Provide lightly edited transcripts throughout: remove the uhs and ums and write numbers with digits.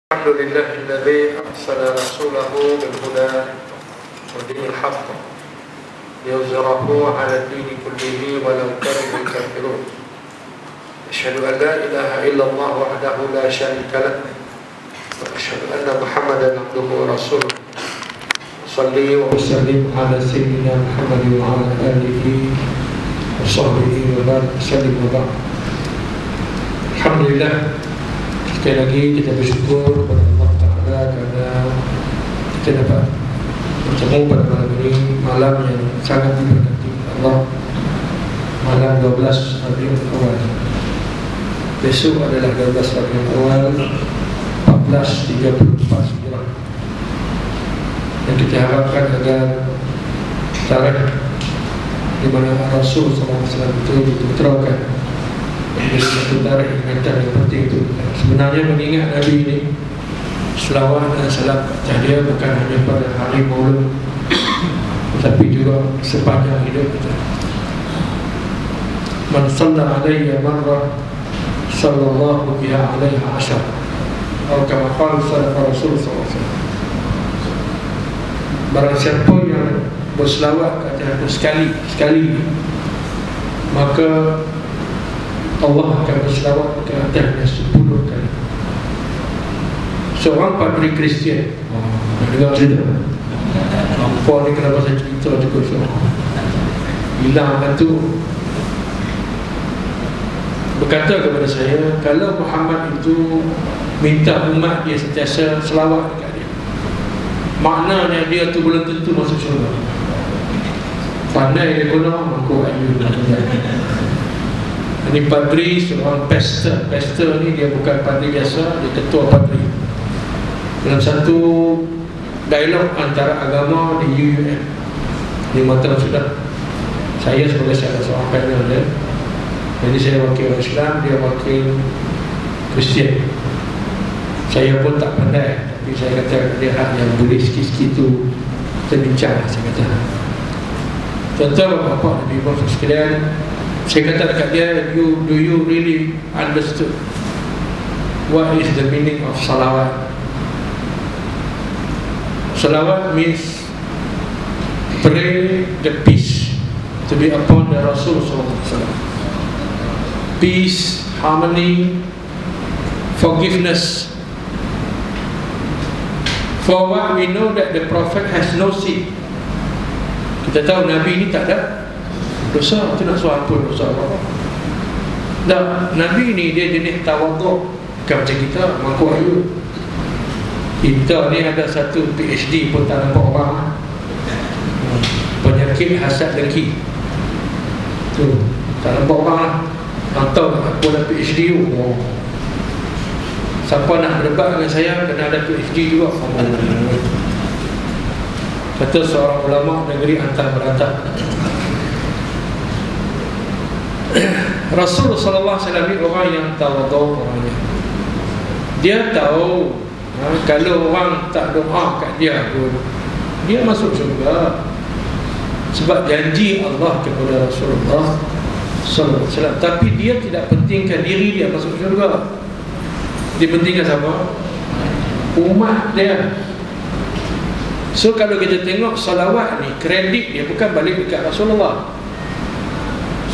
الحمد لله الذي أرسل رسوله بالهدى ودين الحق ليظهره على الدين كله ولو كره الكافرون. أشهد أن لا إله إلا الله وحده لا شريك له وأشهد أن محمدا عبده ورسوله. صلي وسلم على سيدنا محمد وعلى آله وصحبه وبارك وسلم وبارك. Alhamdulillah, sekali lagi kita bersyukur kepada Allah Ta'ala kerana kita dapat bertemu pada malam ini, malam yang sangat diberkati Allah, malam 12 Rabiul Awal. Besok adalah 12 Rabiul Awal 1434 Hijrah, dan kita harapkan agar tarikh di mana Rasul SAW itu diterapkan menjadi satu tarikh ingatan yang penting itu. Sebenarnya mengingat Nabi ini, selawat dan salam atas dia bukan hanya pada hari Maulud, tetapi juga sepanjang hidup kita. Man shalla alayya marrah sallallahu biha alaiha ashar, atau kama qala Rasul SAW. Barang siapa yang berselawat atas aku sekali, maka Allah akan berselawat ke atasnya 10 kali. Seorang padri Kristian, dengar cerita Lampau ni kenapa saya cerita juga hilang tu, berkata kepada saya, kalau Muhammad itu minta umat dia sentiasa selawat dekat dia, maknanya dia tu belum tentu masuk syurga. Pandai dia guna mangkuk ayu. Ini padri, seorang pastor. Pastor ni dia bukan padri biasa, dia ketua padri. Dalam satu dialog antara agama di UUM 5 tahun sudah, saya sebagai salah seorang panel dia. Jadi saya wakil orang Islam, dia wakil Kristian. Saya pun tak pandai, tapi saya kata dia yang boleh sikit-sikit tu kita bincang, saya kata. Tuan-tuan, bapak-bapak, ibu bapa sekalian, saya kata dekat dia, do you really understood what is the meaning of salawat? Salawat means pray the peace to be upon the Rasul SAW. Peace, harmony, forgiveness. For what we know that the Prophet has no sin. Kita tahu Nabi ini tak ada dosa, tu nak suruh ampun dosa apa? Dan Nabi ni dia jenis tawaduk, bukan macam kita mangkuk ayu. Kita ni ada satu PhD pun tak nampak orang. Penyakit hasad dengki tu, tak nampak orang lah. Tahu tak aku ada PhD tu. Siapa nak berdebat dengan saya kena ada PhD juga. Kata seorang ulama negeri antah berantah. Rasul SAW ni orang yang tawaduk orangnya. Dia tahu kalau orang tak doa kat dia pun dia masuk syurga, sebab janji Allah kepada Rasulullah SAW. Tapi dia tidak pentingkan diri dia masuk syurga, dia pentingkan siapa? Umat dia. So kalau kita tengok salawat ni, kredit dia bukan balik dekat Rasulullah.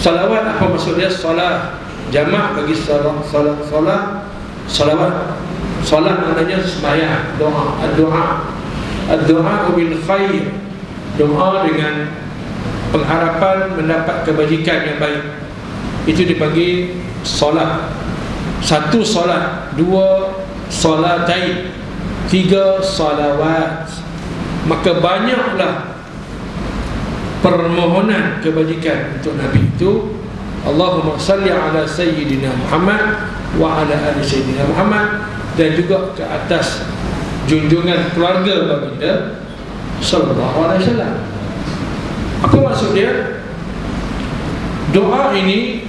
Salawat apa maksud dia? Salat jamak bagi salawat. Salat maknanya sembahyang, doa, ad-du'a bil khair, doa dengan pengharapan mendapat kebajikan yang baik. Itu dipanggil salat. 1 salat, 2 salatain, 3 salawat. Maka banyaklah permohonan kebajikan untuk Nabi itu. Allahumma salli ala Sayyidina Muhammad wa ala ali Sayyidina Muhammad, dan juga ke atas junjungan keluarga baginda sallallahu alaihi wasallam. Apa maksud dia? Doa ini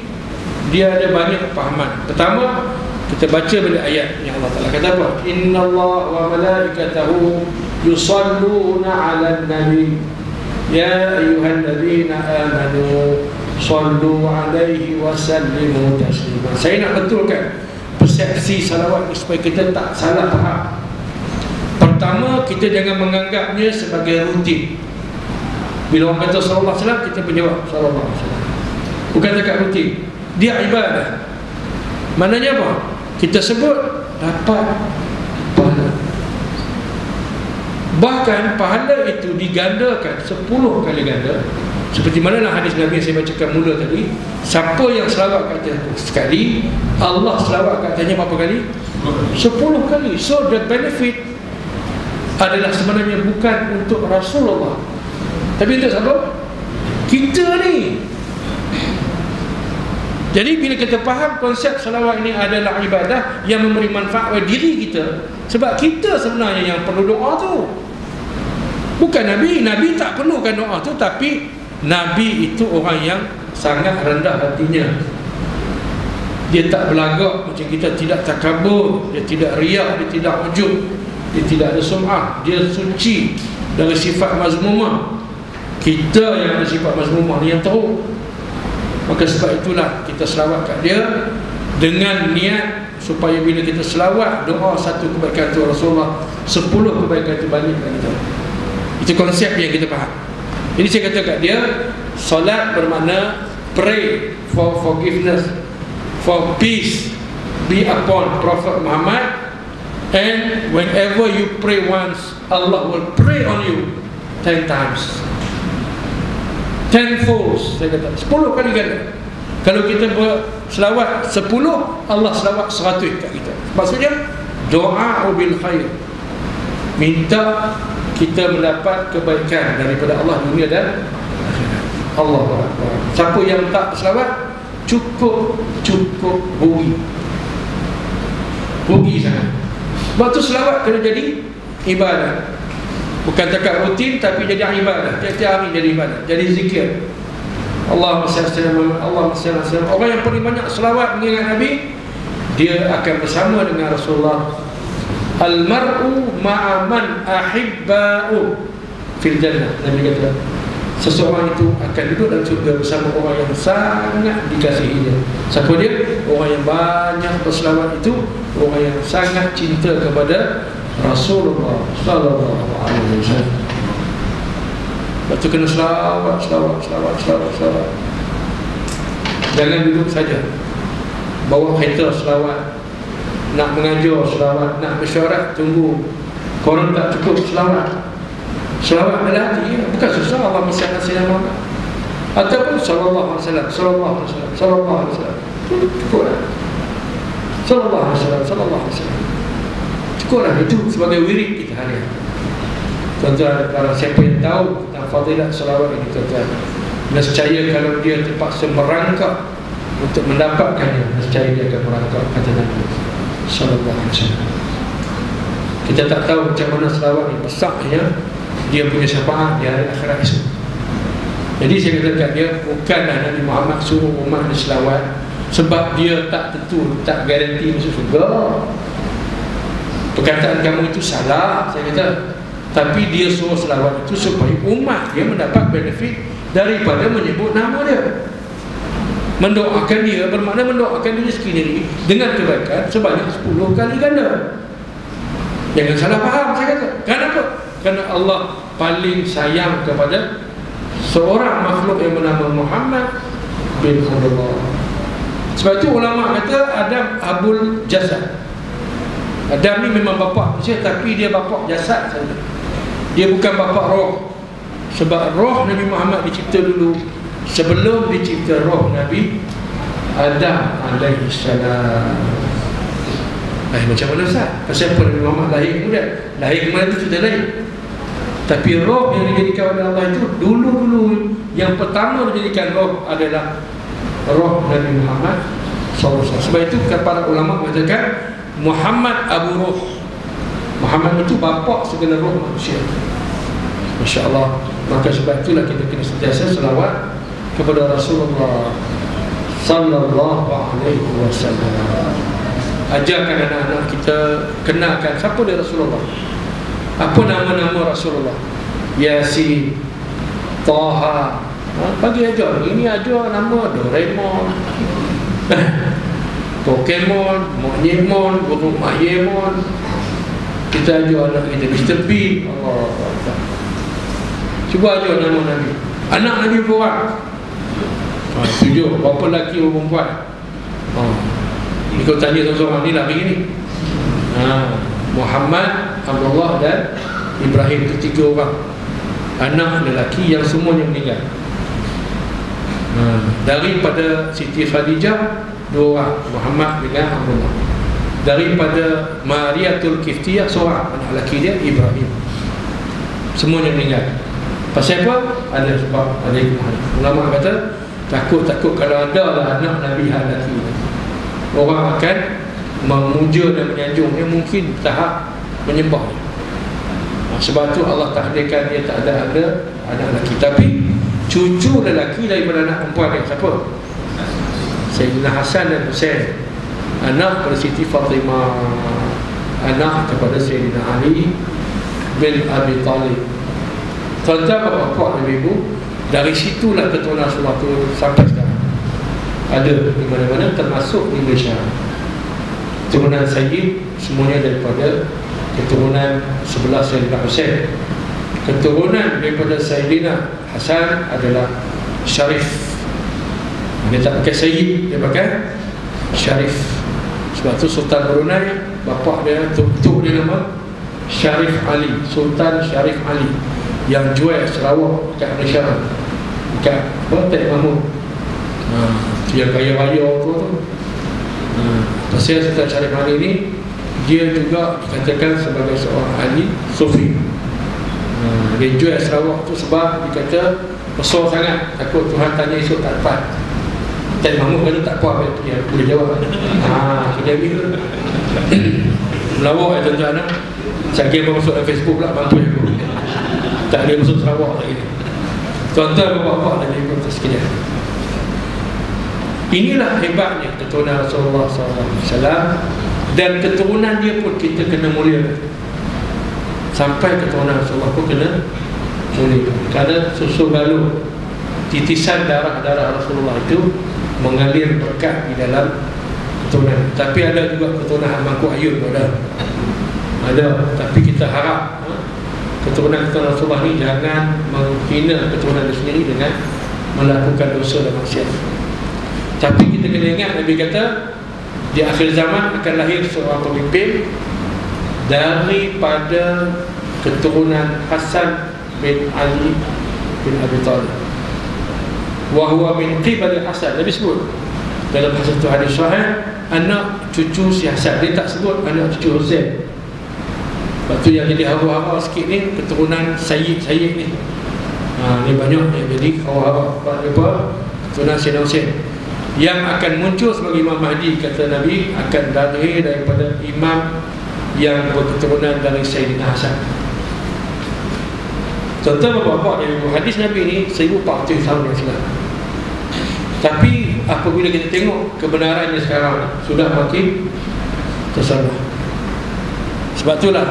dia ada banyak fahaman. Pertama, kita baca balik ayat yang Allah Ta'ala kata apa? Innallaha wa malaikatahu yusalluna 'alan nabi ya ayyuhalladzina amanu sallu 'alaihi wa sallimu taslima. Saya nak betulkan persepsi salawat ni supaya kita tak salah faham. Pertama, kita jangan menganggapnya sebagai rutin. Bila orang kata sallallahu alaihi wasallam, kita menjawab sallallahu alaihi wasallam. Bukan cakap rutin. Dia ibadah. Maknanya apa? Kita sebut dapat pahala. Bahkan pahala itu digandakan 10 kali ganda. Seperti mana lah hadis Nabi yang saya bacakan mula tadi. Siapa yang selawat kat atas sekali, Allah selawat kat atasnya berapa kali? 10 kali. So the benefit adalah sebenarnya bukan untuk Rasulullah, tapi untuk siapa? Kita ni. Jadi bila kita faham konsep salawat ini adalah ibadah yang memberi manfaat bagi diri kita, sebab kita sebenarnya yang perlu doa tu, bukan Nabi. Nabi tak perlukan doa tu, tapi Nabi itu orang yang sangat rendah hatinya. Dia tak belagak macam kita, tidak takabur, dia tidak riak, dia tidak ujub, dia tidak ada sum'ah, dia suci dari sifat mazmumah. Kita yang ada sifat mazmumah ni yang tahu. Maka sebab itulah kita selawat kat dia dengan niat supaya bila kita selawat, doa satu kebaikan tu Rasulullah, 10 kebaikan tu balik kat kita. Itu konsep yang kita faham. Jadi saya kata kat dia, solat bermakna pray for forgiveness, for peace be upon Prophet Muhammad. And whenever you pray once, Allah will pray on you 10 times, 10 folds. Saya kata 10 kali ganda. Kalau kita berselawat 10, Allah selawat 100 kat kita. Maksudnya doa bil khair, minta kita mendapat kebaikan daripada Allah dunia dan akhirat. Allah Akbar. Siapa yang tak selawat, cukup rugi sangat. Sebab tu selawat kena jadi ibadah. Bukan cakap rutin, tapi jadi ibadah. Tiap-tiap hari jadi ibadah, jadi zikir. Allahumma salli ala Muhammad, Allahumma salli ala Muhammad. Orang yang paling banyak selawat mengingat Nabi, dia akan bersama dengan Rasulullah. Al-mar'u ma'a man ahibba'u fil jannah. Nabi kata, seseorang itu akan duduk dalam surga bersama orang yang sangat dikasihinya. Siapa dia? Orang yang banyak berselawat itu, orang yang sangat cinta kepada Rasulullah sallallahu alaihi wasallam. Lepas tu kena selawat. Jangan duduk saja, bawa kereta selawat, nak mengajar selawat, nak mesyuarat tunggu. Korang tak cukup selawat. Selawat adalah hati, bukan susah. Allah salli ala Muhammad ataupun sallallahu alaihi wasallam, sallallahu alaihi wasallam, sallallahu alaihi wasallam. Cukuplah. Sallallahu alaihi wasallam, sallallahu alaihi wasallam. Cukuplah itu sebagai wirid kita harian. Tuan-tuan, kalau siapa yang tahu tentang fadilat selawat ini, tuan-tuan, nescaya kalau dia terpaksa merangkak untuk mendapatkannya, nescaya dia akan merangkak, kata Nabi sallallahu alaihi wasallam. Kita tak tahu macam mana selawat ini besarnya dia punya syafaat di hari akhirat esok. Jadi saya katakan dia, bukanlah Nabi Muhammad suruh umat ni selawat sebab dia tak tentu, tak garanti masuk surga. Perkataan kamu itu salah, saya kata. Tapi dia suruh selawat itu supaya umat dia mendapat benefit daripada menyebut nama dia. Mendoakan dia bermakna mendoakan diri sendiri dengan kebaikan sebanyak 10 kali ganda. Jangan salah faham, saya kata. Kenapa? Kerana Allah paling sayang kepada seorang makhluk yang bernama Muhammad bin Abdullah. Sebab itu ulama kata Adam abul jasad. Adam ni memang bapa manusia, tapi dia bapa jasad saja. Dia bukan bapa roh. Sebab roh Nabi Muhammad dicipta dulu sebelum dicipta roh Nabi Adam alaihi salam. Macam mana Ustaz? Pasal apa Nabi Muhammad lahir kemudian? Lahir kemarin itu sudah lahir. Tapi roh yang dijadikan oleh Allah itu dulu-dulu, yang pertama dijadikan roh adalah roh Nabi Muhammad SAW. Sebab itu para ulama mengatakan Muhammad Abu Ruh. Muhammad itu bapa segala roh manusia. Masya Allah. Maka sebab itulah kita kena sentiasa selawat kepada Rasulullah sallallahu alaihi wasallam. Ajarkan anak-anak kita kenalkan siapa dia Rasulullah. Apa nama-nama Rasulullah? Yasin, Taha. Bagi ajar. Ini ajar nama Doraemon, Pokemon, Monyemon, burung Mayemon. Kita ajar anak kita Mr. Bean. Allah Allah. Cuba ajar nama Nabi. Anak Nabi berapa? Tujuh. Berapa lelaki atau perempuan? Kau tanya seorang ni lah begini. Muhammad, Abdullah dan Ibrahim, itu 3 orang anak lelaki yang semuanya meninggal. Daripada Siti Khadijah 2 orang, Muhammad dengan Abdullah. Daripada Mariatul Kiftiyah seorang anak lelaki dia, Ibrahim. Semuanya meninggal. Pasal apa? Ada sebab, ada hikmah. Ulama kata takut kalau ada lah anak Nabi lelaki, orang akan memuja dan menyanjungnya, mungkin tahap menyembah. Sebab tu Allah takdirkan dia tak ada anak lelaki. Tapi cucu lelaki daripada anak perempuan dia siapa? Sayyidina Hasan dan Husain, anak kepada Siti Fatimah, anak kepada Sayyidina Ali bin Abi Talib. Tuan-tuan bapak dan ibu, dari situlah keturunan Rasulullah tu sampai sekarang ada di mana-mana, termasuk di Malaysia. Keturunan Sayyid semuanya daripada keturunan sebelah Sayyidina Husain. Keturunan daripada Sayyidina Hasan adalah Syarif. Dia tak pakai Sayyid, dia pakai Syarif. Sebab tu Sultan Brunei, bapa dia, tuk dia nama Syarif Ali, Sultan Syarif Ali, yang jual Sarawak dekat Malaysia, dekat Tek Mahmud. Yang kaya-raya tu. Pasal Sultan Syarif Ali ni, dia juga dikatakan sebagai seorang ahli sufi. Dia jual Sarawak tu sebab dia kata besar sangat, takut Tuhan tanya esok tak dapat. Tek Mahmud kata tak puas, dia boleh jawab. Dia ambil melawak tuan-tuan. Saya kira masuk dalam Facebook pula, bantu aku. Tak ada masuk Sarawak lagi. Tuan-tuan bapak-bapak dan ibu sekalian, inilah hebatnya keturunan Rasulullah SAW. Dan keturunan dia pun kita kena mulia. Sampai keturunan Rasulullah pun kena mulia. Kerana susu galuh, titisan darah-darah Rasulullah itu mengalir berkat di dalam keturunan. Tapi ada juga keturunan Hamangku Ayun ada. Tapi kita harap keturunan Rasulullah ni jangan menghina keturunan dia sendiri dengan melakukan dosa dan maksiat. Tapi kita kena ingat, Nabi kata di akhir zaman akan lahir seorang pemimpin daripada keturunan Hasan bin Ali bin Abi Talib. Wa huwa min qibal Hasan. Nabi sebut dalam satu hadis sahih, anak cucu si Hasan. Dia tak sebut anak cucu Husain. Lepas tu yang jadi hawa-hawa sikit ni keturunan Sayyid ni. Ni banyak yang jadi hawa-hawa. Keturunan Sayyidina Husain yang akan muncul sebagai Imam Mahdi, kata Nabi, akan lahir daripada imam yang berketurunan dari Sayyidina Hasan. Contoh bapak-bapak dari hadis Nabi ni 1400 tahun yang silam. Tapi apabila kita tengok kebenarannya sekarang, sudah makin tersalah. Sebab itulah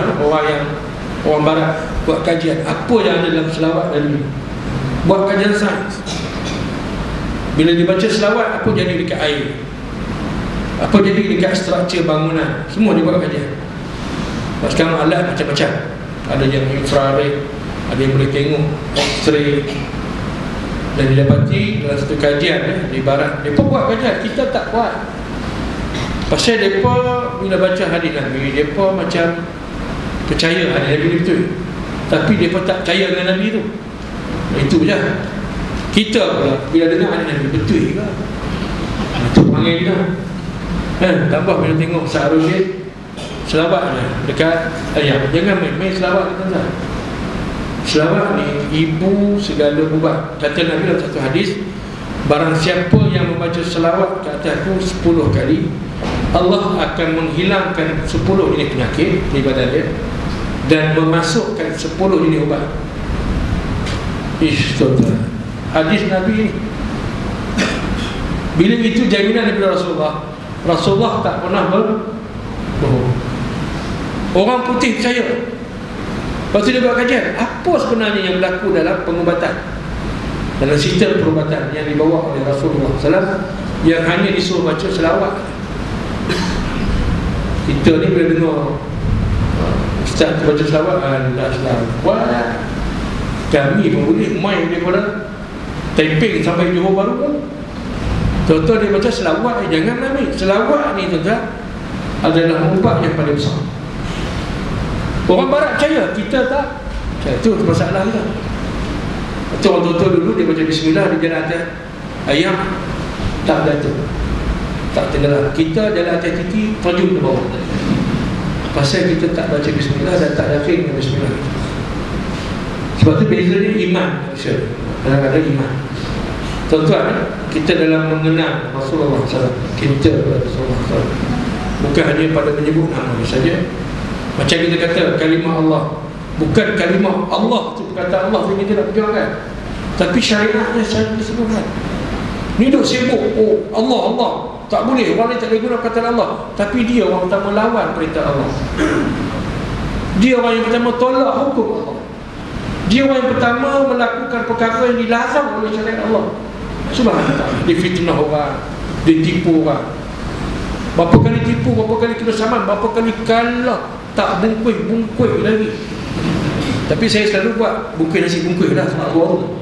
orang barat buat kajian apa yang ada dalam selawat Nabi, buat kajian sains. Bila dibaca selawat, apa jadi dekat air, apa jadi dekat struktur bangunan, semua dia buat kajian. Sekarang alat macam-macam, ada yang infrared, ada yang boleh tengok X-ray. Dan didapati dalam satu kajian di barat, mereka buat kajian, kita tak buat. Pasal mereka bila baca hadis Nabi, mereka macam percaya hadis Nabi betul, tapi mereka tak percaya dengan Nabi tu. Itu je. Kita pula bila dengar hadis Nabi, betul ke? Itu panggil kita. Tambah bila tengok Sa'arusyid selawat dekat ayam. Jangan main selawat kita tak. Selawat ni ibu segala ubat. Kata Nabi dalam satu hadis, barang siapa yang membaca selawat ke atasku 10 kali, Allah akan menghilangkan 10 jenis penyakit di badan dia dan memasukkan 10 jenis ubat. Tuan-tuan, hadis Nabi ni. Bila itu jaminan daripada Rasulullah. Rasulullah tak pernah berbohong. Orang putih percaya. Lepas tu dia buat kajian, apa sebenarnya yang berlaku dalam pengubatan, dalam sistem perubatan yang dibawa oleh Rasulullah SAW, yang hanya disuruh baca selawat. Kita ni bila dengar ustaz tu baca selawat, anda selawat, kami pun boleh main daripada Taiping sampai Johor Bahru pun. Tuan-tuan dia baca selawat, jangan ambil. Selawat ni tuan-tuan adalah ubat yang paling besar. Orang barat percaya, kita tak. Itu masalah kita. Itu orang tua-tua dulu dia baca bismillah, dia jalan atas ayam, tak jatuh, tak tenggelam. Kita jalan atas titi, terjun ke bawah. Pasal kita tak baca bismillah dan tak yakin dengan bismillah. Sebab tu beza dia iman manusia. Kadang-kadang iman. Tuan-tuan, kita dalam mengenal Rasulullah SAW, kita Rasulullah SAW, bukan hanya pada menyebut nama saja. Macam kita kata kalimah Allah, bukan kalimah Allah tu perkataan Allah yang kita nak perjuangkan, tapi syariatnya secara keseluruhan. Ni duk sibuk, oh Allah, Allah, tak boleh, orang ni tak boleh guna perkataan Allah. Tapi dia orang pertama lawan perintah Allah. Dia orang yang pertama tolak hukum Allah. Dia orang yang pertama melakukan perkara yang dilarang oleh syariat Allah. Subhanallah. Dia fitnah orang, dia tipu orang. Berapa kali tipu, berapa kali kena saman, berapa kali kalah, tak bungkus lagi. Tapi saya selalu buat bungkus nasi bungkus lah sebab warung.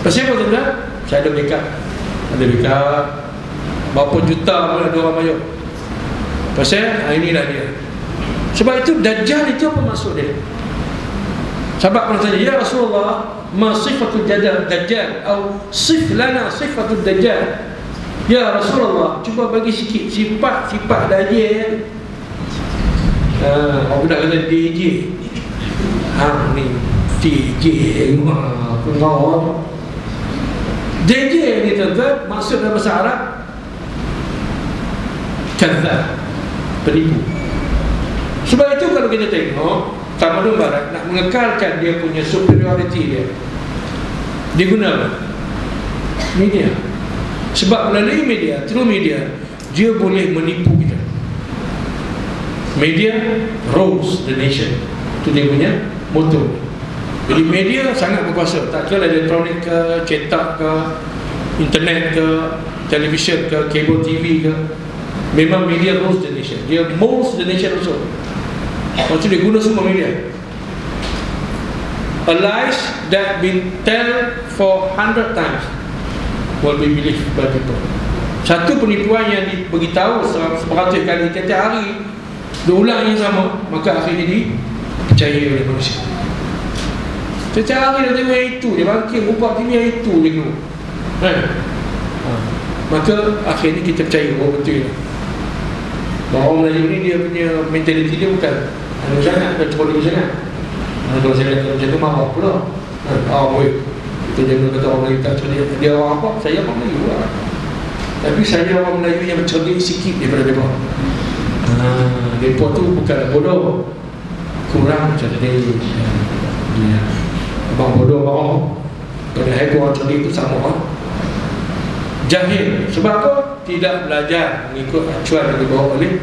Pasal apa tuan-tuan? Saya ada backup. Ada backup. Berapa juta pun ada orang bayar. Pasal inilah dia. Sebab itu Dajjal itu apa maksud dia? Sahabat pernah tanya, ya Rasulullah, ma sifatul Dajjal atau sif lana sifatul Dajjal. Ya Rasulullah, cuba bagi sikit sifat-sifat Dajjal. Orang budak kata DJ. Ni DJ. DJ ni tuan-tuan, maksud dalam bahasa Arab kadzab, penipu. Sebab itu kalau kita tengok Tamadun Barat nak mengekalkan dia punya superiority dia guna apa? Media. Sebab melalui media, through media, dia boleh menipu kita. Media rules the nation. Itu dia punya moto. Jadi media sangat berkuasa. Tak kira elektronik ke, cetak ke, internet ke, television ke, cable TV ke. Memang media rules the nation. Dia molds the nation also. Maksudnya dia guna semua media. A lies that been told for 100 times will be believed by people. Satu penipuan yang diberitahu 100 kali tiap-tiap hari, diulang yang sama, maka akhirnya dipercayai oleh manusia. Tiap-tiap hari dia tengok yang itu, dia bangkit ubah TV yang itu dia kena. Maka akhirnya kita percaya, oh betul lah. Bahawa orang Melayu ni dia punya mentaliti dia bukan ada sangat, bukan cuba lagi sangat. Kalau saya kata macam tu, marah pula. Kita jangan kata orang Melayu tak cerdik. Dia orang apa? Saya orang Melayu lah. Tapi saya orang Melayu yang cerdik sikit daripada mereka. Mereka tu bukanlah bodoh, kurang cerdik. Abang bodoh abang, padahal orang cerdik itu sama orang jahil. Sebab apa? Tidak belajar mengikut acuan yang dibawa oleh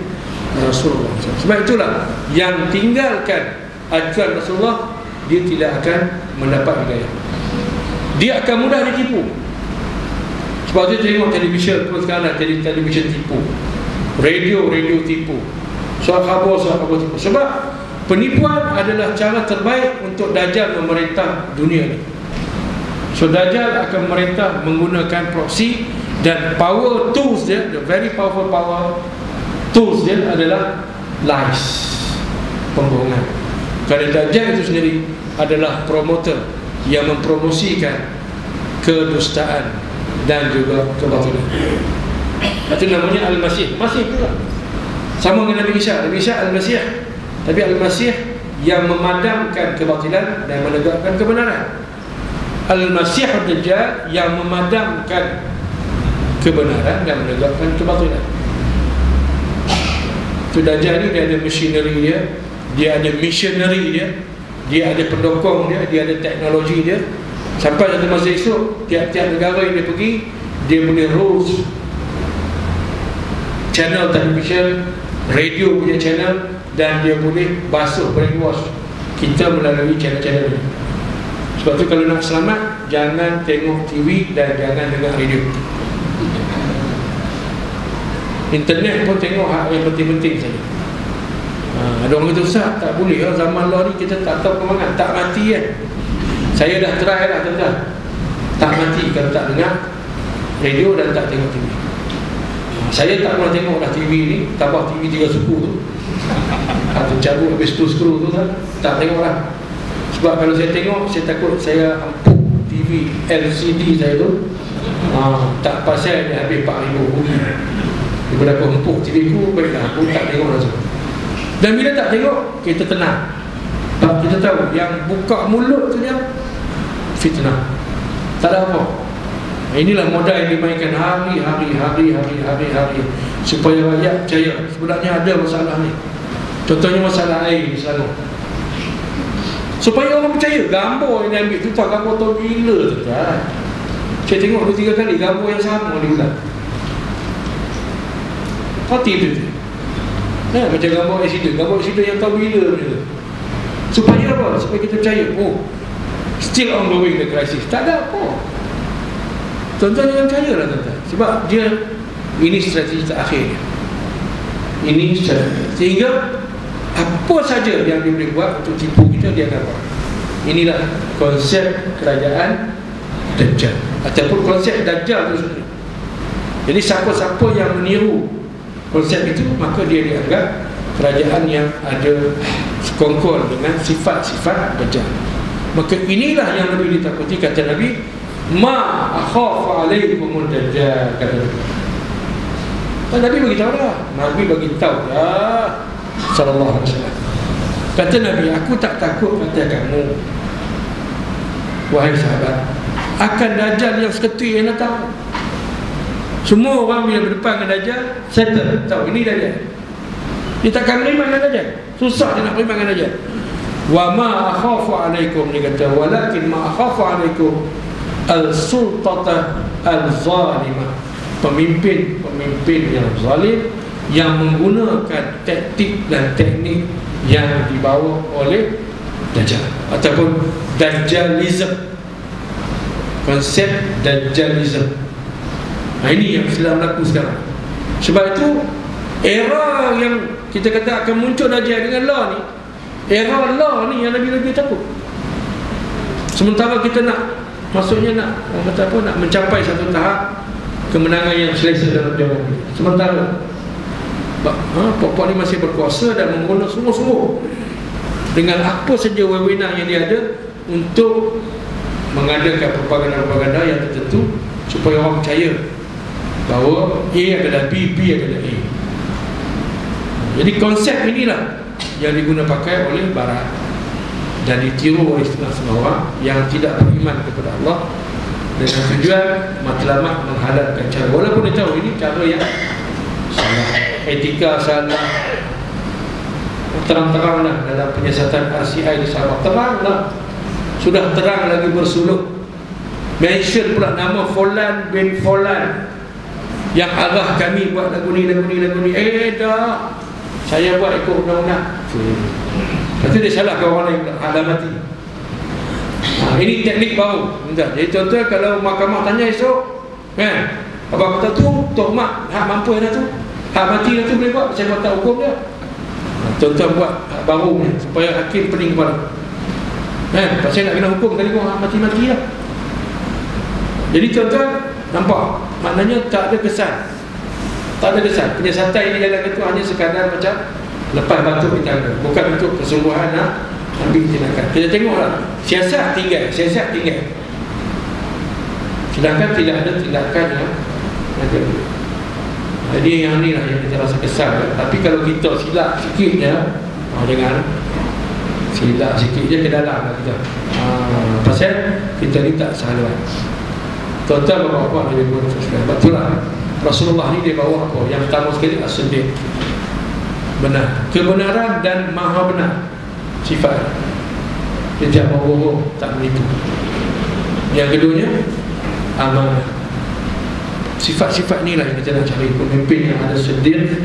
Rasulullah. Sebab itulah yang tinggalkan acuan Rasulullah, dia tidak akan mendapat hidayah. Dia akan mudah ditipu. Sebab itu tengok televisyen pun sekarang ada televisyen tipu, radio tipu, surat khabar tipu. Sebab penipuan adalah cara terbaik untuk Dajjal memerintah dunia ni. So Dajjal akan memerintah menggunakan proksi, dan power tools dia, the very powerful power tools dia adalah lies, pembohongan. Kerana Dajjal itu sendiri adalah promoter yang mempromosikan kedustaan dan juga kebatilan. Itu namanya Al-Masih. Masih pula sama dengan Nabi Isa. Nabi Isa Al-Masih, tapi Al-Masih yang memadamkan kebatilan dan menegakkan kebenaran. Al-Masih Ad-Dajjal yang memadamkan kebenaran dan menegakkan kebatilan. Itu Dajjal ni dia ada machinery dia, dia ada missionary dia, dia ada pendukung dia, dia ada teknologi dia. Sampai satu masa esok, tiap-tiap negara yang dia pergi, dia boleh rules channel television, radio punya channel, dan dia boleh basuh, brainwash kita melalui channel-channel ini. Sebab tu kalau nak selamat, jangan tengok TV dan jangan dengar radio. Internet pun tengok hak yang penting-penting saja. Ada orang kata, Ustaz, tak boleh lah, zaman law ni kita tak tahu kemana. Tak mati kan. Saya dah try lah tuan-tuan. Tak mati kalau tak dengar radio dan tak tengok TV. Saya tak pernah tengok dah TV ni. Tambah TV 3 suku tu, atau cabut habis tu skru tu kan. Tak tengok lah. Sebab kalau saya tengok, saya takut saya empuk TV LCD saya tu. Tak pasal dia habis 4,000 rugi. Daripada aku empuk TV ku, baiklah aku tak tengok langsung. Dan bila tak tengok, kita tenang. Sebab kita tahu yang buka mulut tu dia fitnah, tak ada apa. Inilah modal yang dimainkan hari-hari supaya rakyat percaya sebenarnya ada masalah ni. Contohnya masalah air di sana, supaya orang percaya. Gambar yang diambil tu tak gambar tahu gila tu kan. Saya tengok 2-3 kali gambar yang sama diulang. Hati tu macam gambar accident yang tahu gila tu. Supaya apa? Supaya kita percaya, oh, still ongoing the crisis. Tak ada apa. Tuan-tuan jangan percaya lah tuan-tuan. Sebab dia, ini strategi terakhir. Ini strategi. Sehingga apa saja yang dia boleh buat untuk tipu kita, dia akan buat. Inilah konsep kerajaan Dajjal, ataupun konsep Dajjal itu sendiri. Jadi siapa-siapa yang meniru konsep itu, maka dia dianggap kerajaan yang ada sekongkol dengan sifat-sifat Dajjal. Maka inilah yang lebih ditakuti, kata Nabi, ma akhafu alaikumul Dajjal, kata Nabi. Nabi beritahu dah. Nabi beritahu dah, sallallahu alaihi wasallam. Kata Nabi, aku tak takut kata kamu, wahai sahabat, akan Dajjal yang seketul yang datang. Semua orang bila berdepan dengan Dajjal, settle, tahu ini Dajjal. Dia takkan beriman dengan Dajjal. Susah dia nak beriman dengan Dajjal. Wa ma akhafu alaikum, dia kata, walakin ma akhafu alaikum al-sultata al-zalimah, pemimpin yang zalim, yang menggunakan taktik dan teknik yang dibawa oleh Dajjal, ataupun Dajjalism. Konsep Dajjalism. Ini yang sedang berlaku sekarang. Sebab itu era yang kita kata akan muncul Dajjal dengan law ni, era law ni yang Nabi takut. Sementara kita nak, maksudnya nak, orang kata apa, nak mencapai satu tahap kemenangan yang selesa dalam zaman ini. Sementara Pok-pok ni masih berkuasa dan menggunakan sungguh-sungguh dengan apa saja wewenang yang dia ada untuk mengadakan propaganda-propaganda yang tertentu supaya orang percaya bahawa A adalah B, B adalah A. Jadi konsep inilah yang diguna pakai oleh Barat dan ditiru oleh setengah-setengah orang yang tidak beriman kepada Allah dengan tujuan matlamat menghadapkan cara, walaupun dia tahu ini cara yang salah, etika salah, terang-teranglah dalam penyiasatan RCI di Sabah, teranglah, sudah terang lagi bersuluk, mention pula nama Fulan bin Fulan yang arah kami buat lagu ni. Dah saya buat ikut undang-undang. Lepas tu dia salah ke orang lain, ada mati. Ini teknik baru. Jadi tuan-tuan, kalau mahkamah tanya esok, kan, apa kata tu, Tok Mak hak mampu dah tu, hak mati dah tu boleh buat, saya buat tak hukum dia. Tuan-tuan buat hak baru ni supaya hakim pening kepala. Pasal nak kena hukum tadi pun hak mati-mati lah. Jadi tuan-tuan nampak, maknanya tak ada kesan. Tak ada kesan. Penyiasatan ini jalan itu hanya sekadar macam lepas batuk di tangga, bukan untuk kesungguhan nak ambil tindakan. Kita tengoklah, siasat tinggal. Sedangkan tidak ada tindakan yang ada. Jadi yang ni lah yang kita rasa kesal. Tapi kalau kita silap sikit je, jangan silap sikit je ke dalam lah kita. Pasal kita ni tak salah. Tuan-tuan bapak-bapak yang berkata, betul lah, Rasulullah ni dia bawa apa? Yang pertama sekali as-siddiq, benar, kebenaran dan maha benar sifat. Dia tidak bohong, tak menipu. Yang keduanya amanah. Sifat-sifat inilah yang kita nak cari pemimpin yang ada siddiq,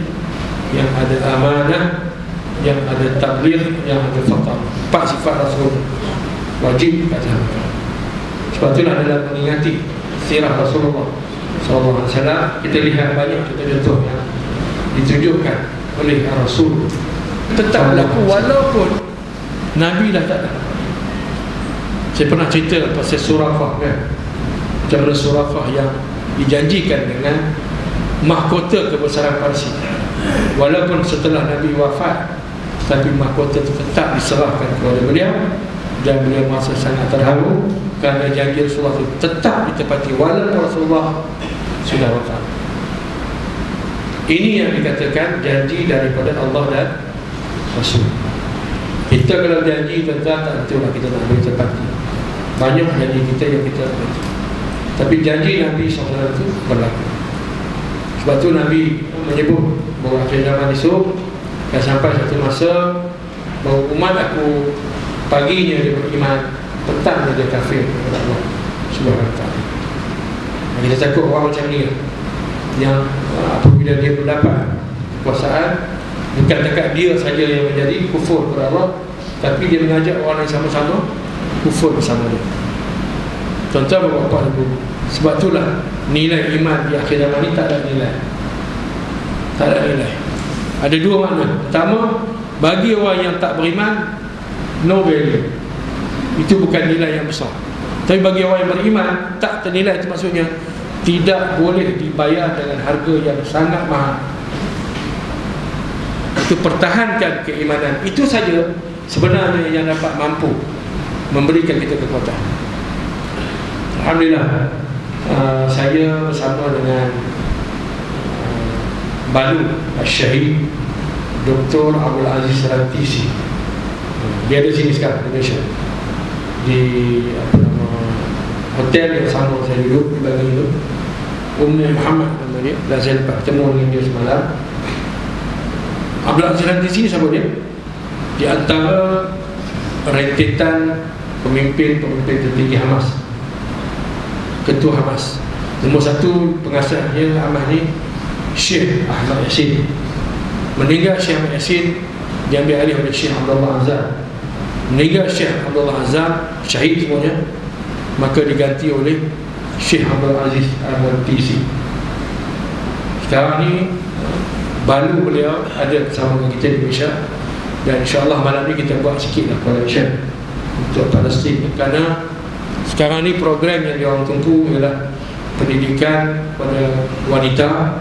yang ada amanah, yang ada tabligh, yang ada fatar. 4 sifat Rasul wajib kata. Sebab itulah dalam mengingati sirah Rasulullah SAW, kita lihat banyak contoh-contoh ditunjukkan oleh Rasul tetap berlaku walaupun Nabi dah tak ada. Saya pernah cerita pasal Surafah kan, macam mana Surafah yang dijanjikan dengan mahkota kebesaran Parsi, walaupun setelah Nabi wafat, tapi mahkota itu tetap diserahkan kepada beliau, dan beliau merasa sangat terharu kerana janji Rasulullah itu tetap ditepati walaupun Rasulullah sudah wafat. Ini yang dikatakan janji daripada Allah dan Rasul. Kita kalau janji tuan-tuan, tak betul lah kita nak boleh tepati. Banyak janji kita yang kita tepati, tapi janji Nabi SAW itu berlaku. Sebab tu Nabi menyebut bahawa akhir zaman esok akan sampai satu masa bahawa umat aku paginya dia beriman, petangnya dia kafir kepada Allah Subhanahu wa ta'ala. Kita takut orang macam ni yang apabila dia mendapat kekuasaan, bukan dekat dia saja yang menjadi kufur kepada Allah, tapi dia mengajak orang yang sama-sama kufur bersama dia. Tuan-tuan bapak ibu, sebab itulah nilai iman di akhir zaman ni tak ada nilai. Tak ada nilai. Ada dua makna. Pertama, bagi orang yang tak beriman, no value. Itu bukan nilai yang besar. Tapi bagi orang yang beriman, tak ternilai. Itu maksudnya tidak boleh dibayar dengan harga yang sangat mahal. Itu pertahankan keimanan. Itu saja sebenarnya yang dapat mampu memberikan kita kekuatan. Alhamdulillah, saya bersama dengan Balu Al-Syahid Dr. Abdul Aziz Rantisi. Dia ada sini sekarang di Malaysia, di hotel yang sama saya duduk di bagian itu. Ummi Muhammad nama dia, dan saya dapat bertemu dengan dia semalam. Abdul Aziz Rantisi ni siapa dia? Di antara rentetan pemimpin-pemimpin tertinggi Hamas, ketua Hamas. Nombor satu pengasasnya Hamas ni Syekh Ahmad Yassin. Meninggal Syekh Ahmad Yassin, diambil alih oleh Syekh Abdullah Azam. Meninggal Syekh Abdullah Azam, syahid semuanya, maka diganti oleh Syekh Abdul Aziz Al-Rantisi. Sekarang ni Balu beliau ada bersama dengan kita di Malaysia, dan insyaAllah malam ni kita buat sikit lah collection untuk Palestin. Kerana sekarang ni program yang diorang tunggu ialah pendidikan pada wanita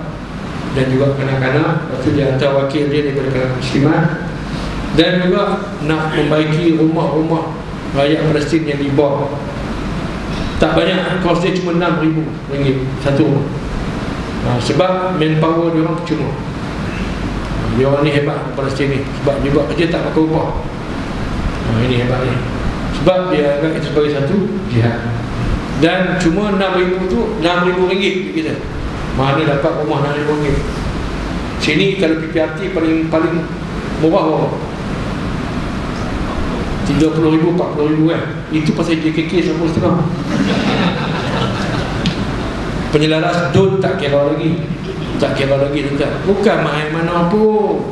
dan juga kanak-kanak. Lepas tu dia hantar wakil dia daripada kalangan muslimat, dan juga nak membaiki rumah-rumah rakyat Palestin yang dibom. Tak banyak, kos dia cuma RM6,000 satu rumah. Sebab manpower dia orang percuma. Dia orang ni hebat, Palestin ni, sebab dia buat kerja tak pakai upah. Ini hebat ni, sebab dia anggap itu sebagai satu jihad. Dan cuma RM6,000 tu RM6,000 kita. Mana dapat rumah RM6,000? Sini kalau PPRT paling murah berapa? RM30,000, RM40,000 kan. Itu pasal JKK 1,5. Penyelaras don tak kira lagi. Tak kira lagi tuan. Bukan main mana pun.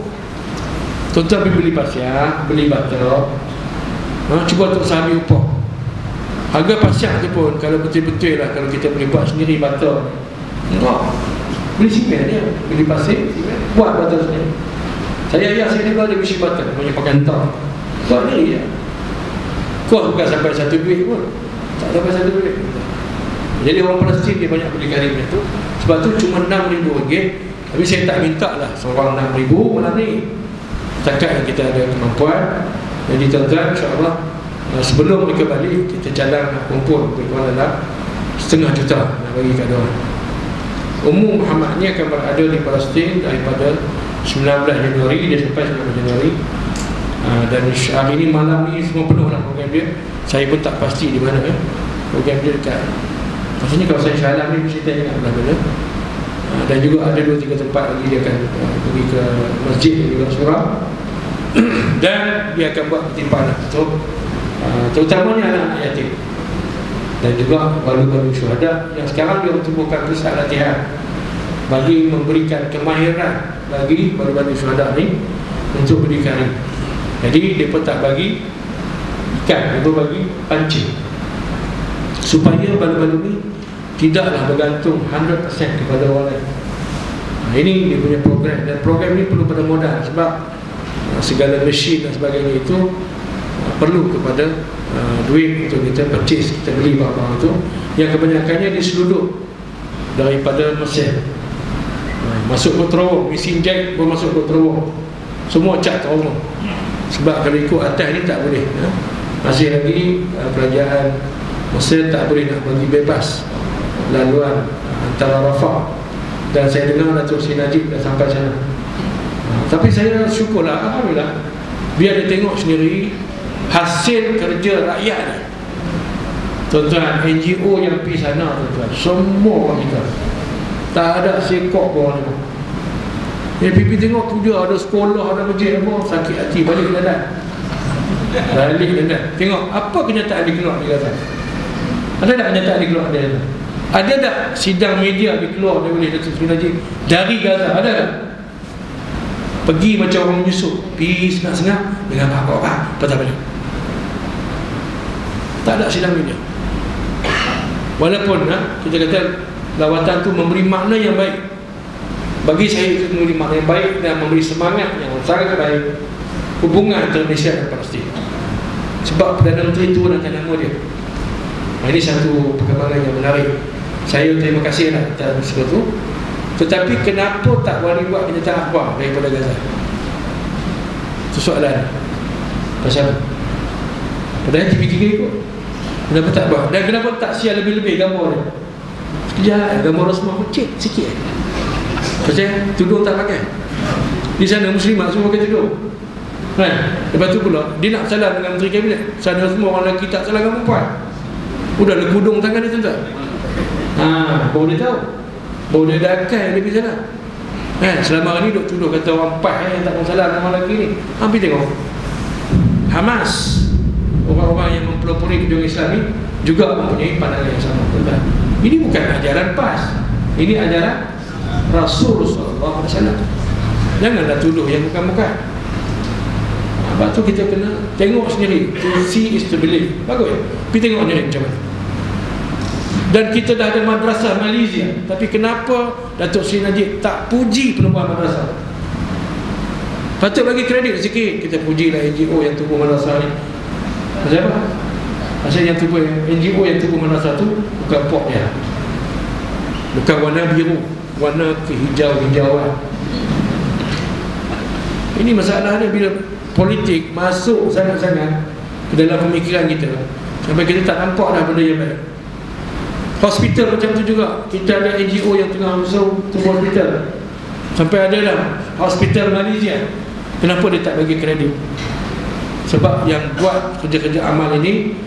Tuan-tuan pergi beli pasir, beli baterai, cuba untuk sambil upah. Harga pasir tu pun kalau betul-betul lah, kalau kita boleh buat sendiri baterai, enggak, beli simen dia, beli pasir, buat baterai sendiri. Saya juga ada mesin baterai, punya pakai entah, buat sendiri je. Kos bukan sampai satu duit pun, tak sampai satu duit. Jadi orang Palestin dia banyak beli karim tu. Sebab tu cuma RM6,000. Tapi saya tak minta lah seorang RM6,000 malam ni. Setakat yang kita ada kemampuan. Jadi tuan-tuan, insyaAllah sebelum mereka balik, kita cadang nak kumpul berkumpul dalam RM500,000 nak bagi kat diorang. Umum Muhammad ni akan berada di Palestin daripada 19 Januari dia sampai 19 Januari. Dan hari ni malam ni semua penuh lah program dia. Saya pun tak pasti di mana program dia dekat. Maksudnya kalau saya syalam ni mesti tanya kat mana-mana. Dan juga ada 2-3 tempat lagi dia akan pergi ke masjid dan juga surau. Dan dia akan buat pertimbangan untuk terutamanya anak-anak yatim, dan juga balu-balu syuhada yang sekarang dia tumbuhkan pusat latihan bagi memberikan kemahiran bagi balu-balu syuhada ni untuk berdikari. Jadi mereka tak bagi ikan, mereka bagi pancing, supaya balu-balu ni tidaklah bergantung 100% kepada orang lain. Ini dia punya program, dan program ini perlu pada modal, sebab segala mesin dan sebagainya itu perlu kepada duit untuk kita purchase, kita beli barang-barang itu, yang kebanyakannya diseluduk daripada Mesir. Masuk ke terowong, mesin jack pun masuk ke terowong, semua cat terowong. Sebab kalau ikut atas ni tak boleh, masih lagi kerajaan Mesir tak boleh nak bagi bebas laluan antara Rafah. Dan saya dengar Datuk Seri Najib dah sampai sana. Tapi saya syukurlah, alhamdulillah, biar dia tengok sendiri hasil kerja rakyat ni. Tuan-tuan, NGO yang pergi sana, tuan-tuan, semua orang kita, tak ada sekok bawah ni. Pipi tengok tu je, ada sekolah, ada masjid, apa, sakit hati, balik ke Dadan. Balik ke Dadan. Tengok apa kenyataan di keluar di Gaza. Ada tak kenyataan di keluar di Gaza? Ada tak sidang media dikeluar oleh Datuk Seri Najib dari Gaza? Ada tak? Pergi macam orang menyusup, pergi senang-senang dengan apa-apa, patah balik. Tak ada sidang media. Walaupun kita kata lawatan tu memberi makna yang baik, bagi saya itu memberi makna yang baik dan memberi semangat yang sangat baik hubungan antara Malaysia dan Palestin. Sebab Perdana Menteri itu nak nama dia. Ini satu perkembangan yang menarik. Saya terima kasih atas sesuatu. Tetapi kenapa tak boleh buat kenyataan akhbar daripada Gaza? Itu soalan. Pasal padahal TV3 ikut. Kenapa tak buat? Dan kenapa tak share lebih-lebih gambar dia? Sekejap, gambar Rosmah kecil sikit. Pasal tudung tak pakai. Di sana muslimat semua pakai tudung. Lepas tu pula dia nak salam dengan Menteri Kabinet. Sana semua orang lelaki tak salam dengan perempuan. Udah ada kudung tangan dia, tuan-tuan. Baru dia tahu, baru dia dah akal dia pergi sana. Selama ni duk tuduh kata orang PAS yang tak mau salam dengan orang lelaki ni. Hampir tengok Hamas, orang-orang yang mempelopori kedudukan Islam ni juga mempunyai pandangan yang sama, tuan-tuan. Ini bukan ajaran PAS, ini ajaran Rasul sallallahu alaihi wasallam. Janganlah tuduh yang bukan-bukan. Sebab tu kita kena tengok sendiri. To see is to believe. Bagus. Pergi tengok ni macam mana. Dan kita dah ada madrasah Malaysia, tapi kenapa Datuk Seri Najib tak puji penubuhan madrasah? Patut bagi kredit sikit. Kita pujilah NGO yang tubuh madrasah ni. Pasal apa? Pasal yang tubuh NGO yang tubuh madrasah tu bukan pok dia, bukan warna biru, warna kehijau-hijauan. Ini masalahnya bila politik masuk sangat-sangat ke dalam pemikiran kita, sampai kita tak nampak dah benda yang baik. Hospital macam tu juga. Kita ada NGO yang tengah usaha tubuh hospital. Sampai ada dah hospital Malaysia. Kenapa dia tak bagi kredit? Sebab yang buat kerja-kerja amal ini,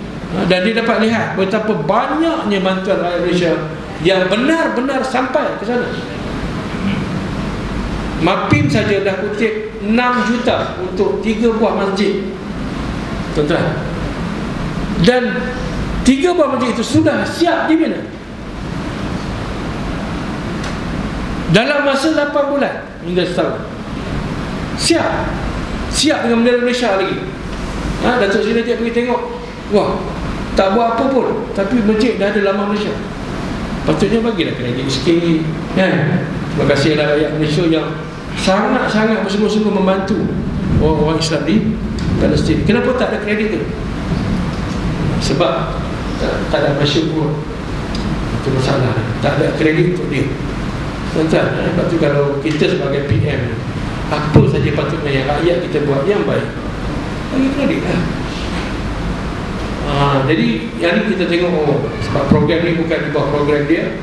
dan dia dapat lihat betapa banyaknya bantuan rakyat Malaysia yang benar-benar sampai ke sana. MAPIM saja dah kutip 6 juta untuk 3 buah masjid, tuan-tuan. Dan 3 buah masjid itu sudah siap di mana? Dalam masa 8 bulan hingga setahun. Siap dengan bendera Malaysia lagi. Datuk Seri Najib pergi tengok, wah, tak buat apa pun, tapi masjid dah ada lambang Malaysia. Patutnya bagilah kredit sikit, kan? Terima kasihlah rakyat Malaysia yang sangat-sangat bersungguh-sungguh membantu orang-orang Islam di Palestin. Kenapa tak ada kredit tu? Sebab tak ada bersyukur. Itu masalah. Tak ada kredit untuk dia, tuan-tuan. Lepas tu kalau kita sebagai PM, apa saja patutnya yang rakyat kita buat yang baik, bagi kredit lah. Jadi yang ni kita tengok, sebab program ni bukan di bawah program dia,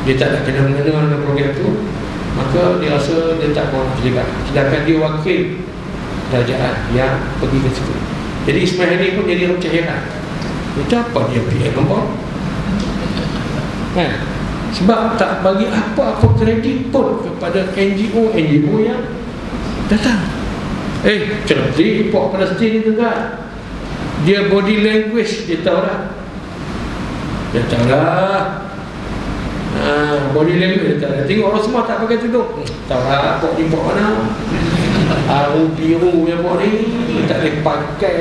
dia tak nak kena-mengena dengan program tu, maka dia rasa dia tak mahu terlibat. Sedangkan dia wakil kerajaan yang pergi ke situ. Jadi Ismail Hadi pun jadi macam heran, macam apa dia PM membawa? Sebab tak bagi apa-apa kredit pun kepada NGO yang datang. Menteri import Palestin ni, tuan-tuan, dia body language dia tahu dah. Dia tahu lah. Body language dia tahu dah. Tengok orang semua tak pakai tudung, tahu lah pok import mana. Biru yang pok ni tak boleh pakai.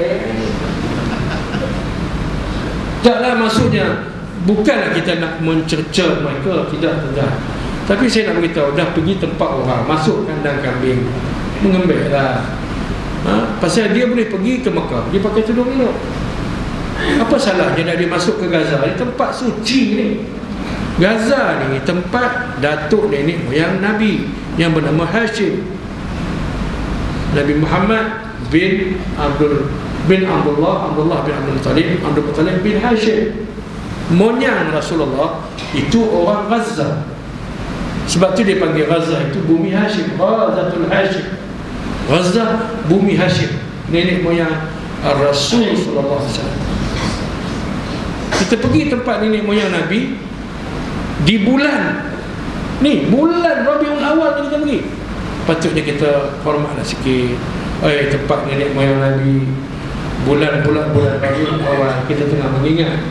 Taklah, maksudnya bukanlah kita nak mencerca mereka, tidak, tuan-tuan. Tapi saya nak beritahu, dah pergi tempat orang, masuk kandang kambing, mengembek lah. Pasal dia boleh pergi ke Mekah, dia pakai tudung elok. Apa salahnya nak dia masuk ke Gaza? Ini tempat suci ni. Gaza ni tempat datuk nenek moyang Nabi yang bernama Hashim, Nabi Muhammad bin Abdullah bin Abdul Muttalib bin Hashim. Moyang Rasulullah itu orang Gaza. Sebab tu dia panggil Gaza itu bumi Hashim, Ghazatul Hashim. Gaza bumi Hashim, nenek moyang Rasul sallallahu alaihi wasallam. Kita pergi tempat nenek moyang Nabi di bulan ni, bulan Rabiul Awal kita pergi. Patutnya kita hormatlah sikit. Tempat nenek moyang Nabi, bulan Rabiul Awal, kita tengah mengingat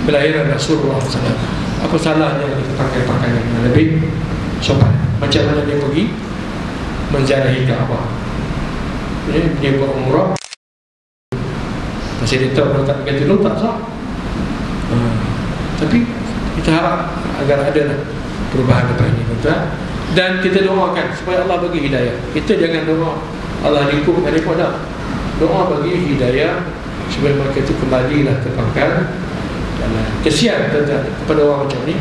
kelahiran Rasulullah SAW. Apa salahnya kita pakai pakaian yang lebih sopan? Macam mana dia pergi menziarahi Kaabah, dia buat umrah. Pasal dia tahu kalau tak pakai tudung tak sah. Tapi kita harap agar ada perubahan depan ini, betul? Dan kita doakan supaya Allah bagi hidayah. Kita jangan doa Allah lingkup daripada, doa bagi hidayah supaya mereka itu kembalilah ke pangkal. Kesian kepada orang macam ni.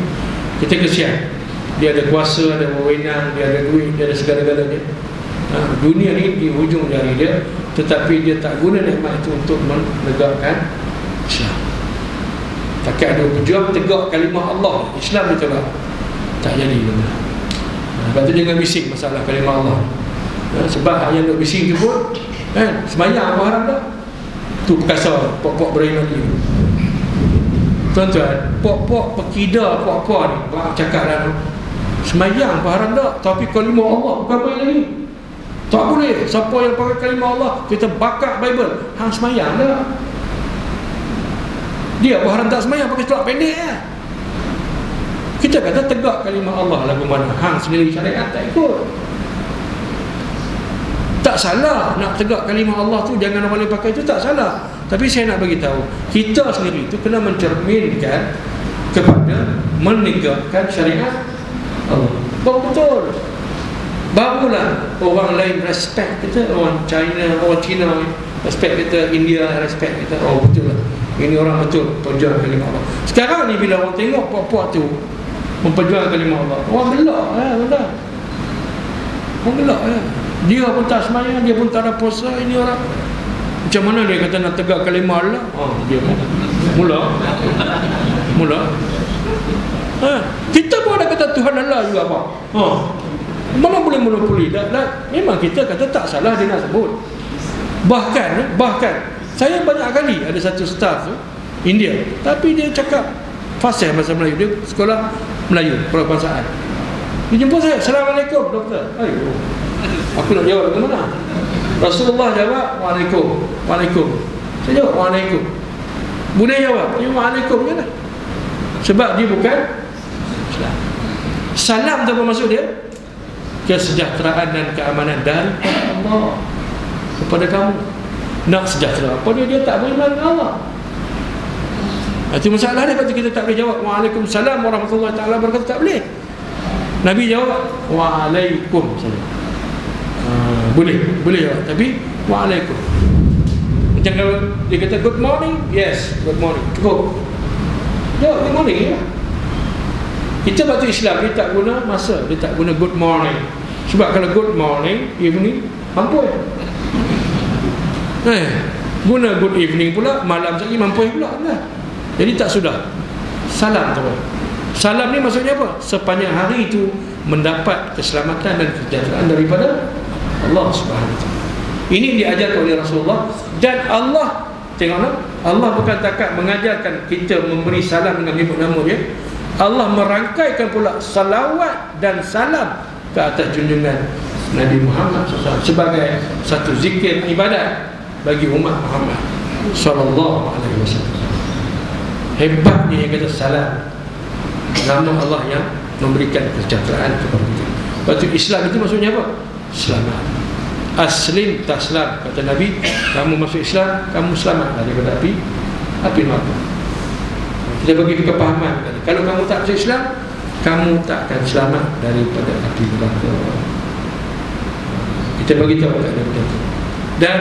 Kita kesian. Dia ada kuasa, ada wewenang, dia ada duit, dia ada segala-galanya. Dunia ni di hujung jari dia, tetapi dia tak guna nikmat itu untuk menegakkan Islam. Tak ada berjuang tegak kalimah Allah, Islam dia tegak, tak jadi benda. Sebab tu jangan bising masalah kalimah Allah. Sebab hanya nak bising tu pun semayang apa haram dah. Tu perkasa pok-pok beriman ni. Tuan-tuan, pok-pok pekida pok-pok ni, maaf cakap lah, semayang apa haram dah. Tapi kalimah Allah bukan apa lagi. Tak boleh. Siapa yang pakai kalimah Allah, kita bakar Bible, hang semayang dah. Dia apa haram tak semayang, pakai celak pendek lah. Kita kata tegak kalimah Allah lagu mana, hang sendiri syariat tak ikut. Tak salah nak tegak kalimah Allah tu, jangan orang lain pakai tu, tak salah. Tapi saya nak bagi tahu, kita sendiri tu kena mencerminkan kepada menegakkan syariat Allah. Betul. Barulah orang lain respect kita, orang China respect kita, India respect kita. Oh betul lah, ini orang betul perjuang kalimah Allah. Sekarang ni bila orang tengok puak-puak tu memperjuangkan kalimah Allah, orang gelak lah, orang gelak lah. Dia pun tak semayang, dia pun tak ada puasa. Ini orang macam mana dia kata nak tegak kalimah Allah? Dia mula kita pun ada kata Tuhan Allah juga apa? Mana boleh monopoli? Memang kita kata tak salah dia nak sebut. Bahkan saya banyak kali ada satu staff tu India, tapi dia cakap fasih bahasa Melayu, dia sekolah Melayu perbangsaan. Dia jumpa saya, Assalamualaikum doktor. Aku nak jawab ke mana? Rasulullah jawab Waalaikum. Saya jawab Waalaikum. Boleh jawab Waalaikum je lah. Sebab dia bukan salam tu apa maksud dia? Kesejahteraan dan keamanan daripada Allah kepada kamu. Nak sejahtera apa dia tak beriman dengan Allah. Itu masalah dia. Lepas tu kita tak boleh jawab Waalaikumsalam warahmatullahi ta'ala wabarakatuh, tak boleh. Nabi jawab Waalaikum saja. Boleh jawab, tapi Waalaikum. Macam kalau dia kata good morning, yes, good morning, cukup. Jawab good morning ya. Kita batu Islam, dia tak guna masa, dia tak guna good morning. Sebab kalau good morning, evening, mampu guna good evening pula, malam lagi mampu pula lah. Jadi tak sudah. Salam tu. Salam ni maksudnya apa? Sepanjang hari itu mendapat keselamatan dan kesejahteraan daripada Allah Subhanahu Wa Taala. Ini diajarkan oleh Rasulullah. Dan Allah, tengoklah, Allah bukan takat mengajarkan kita memberi salam dengan menyebut nama dia. Allah merangkaikan pula salawat dan salam ke atas junjungan Nabi Muhammad SAW sebagai satu zikir ibadat bagi umat Muhammad sallallahu alaihi wasallam. Hebatnya yang kata salam, nama Allah yang memberikan kesejahteraan kepada kita. Lepas tu Islam itu maksudnya apa? Selamat. Aslim taslam, kata Nabi, kamu masuk Islam, kamu selamat daripada api neraka. Kita bagi kepahaman, kalau kamu tak masuk Islam, kamu tak akan selamat daripada api neraka. Kita bagi tahu kat dia begitu. Dan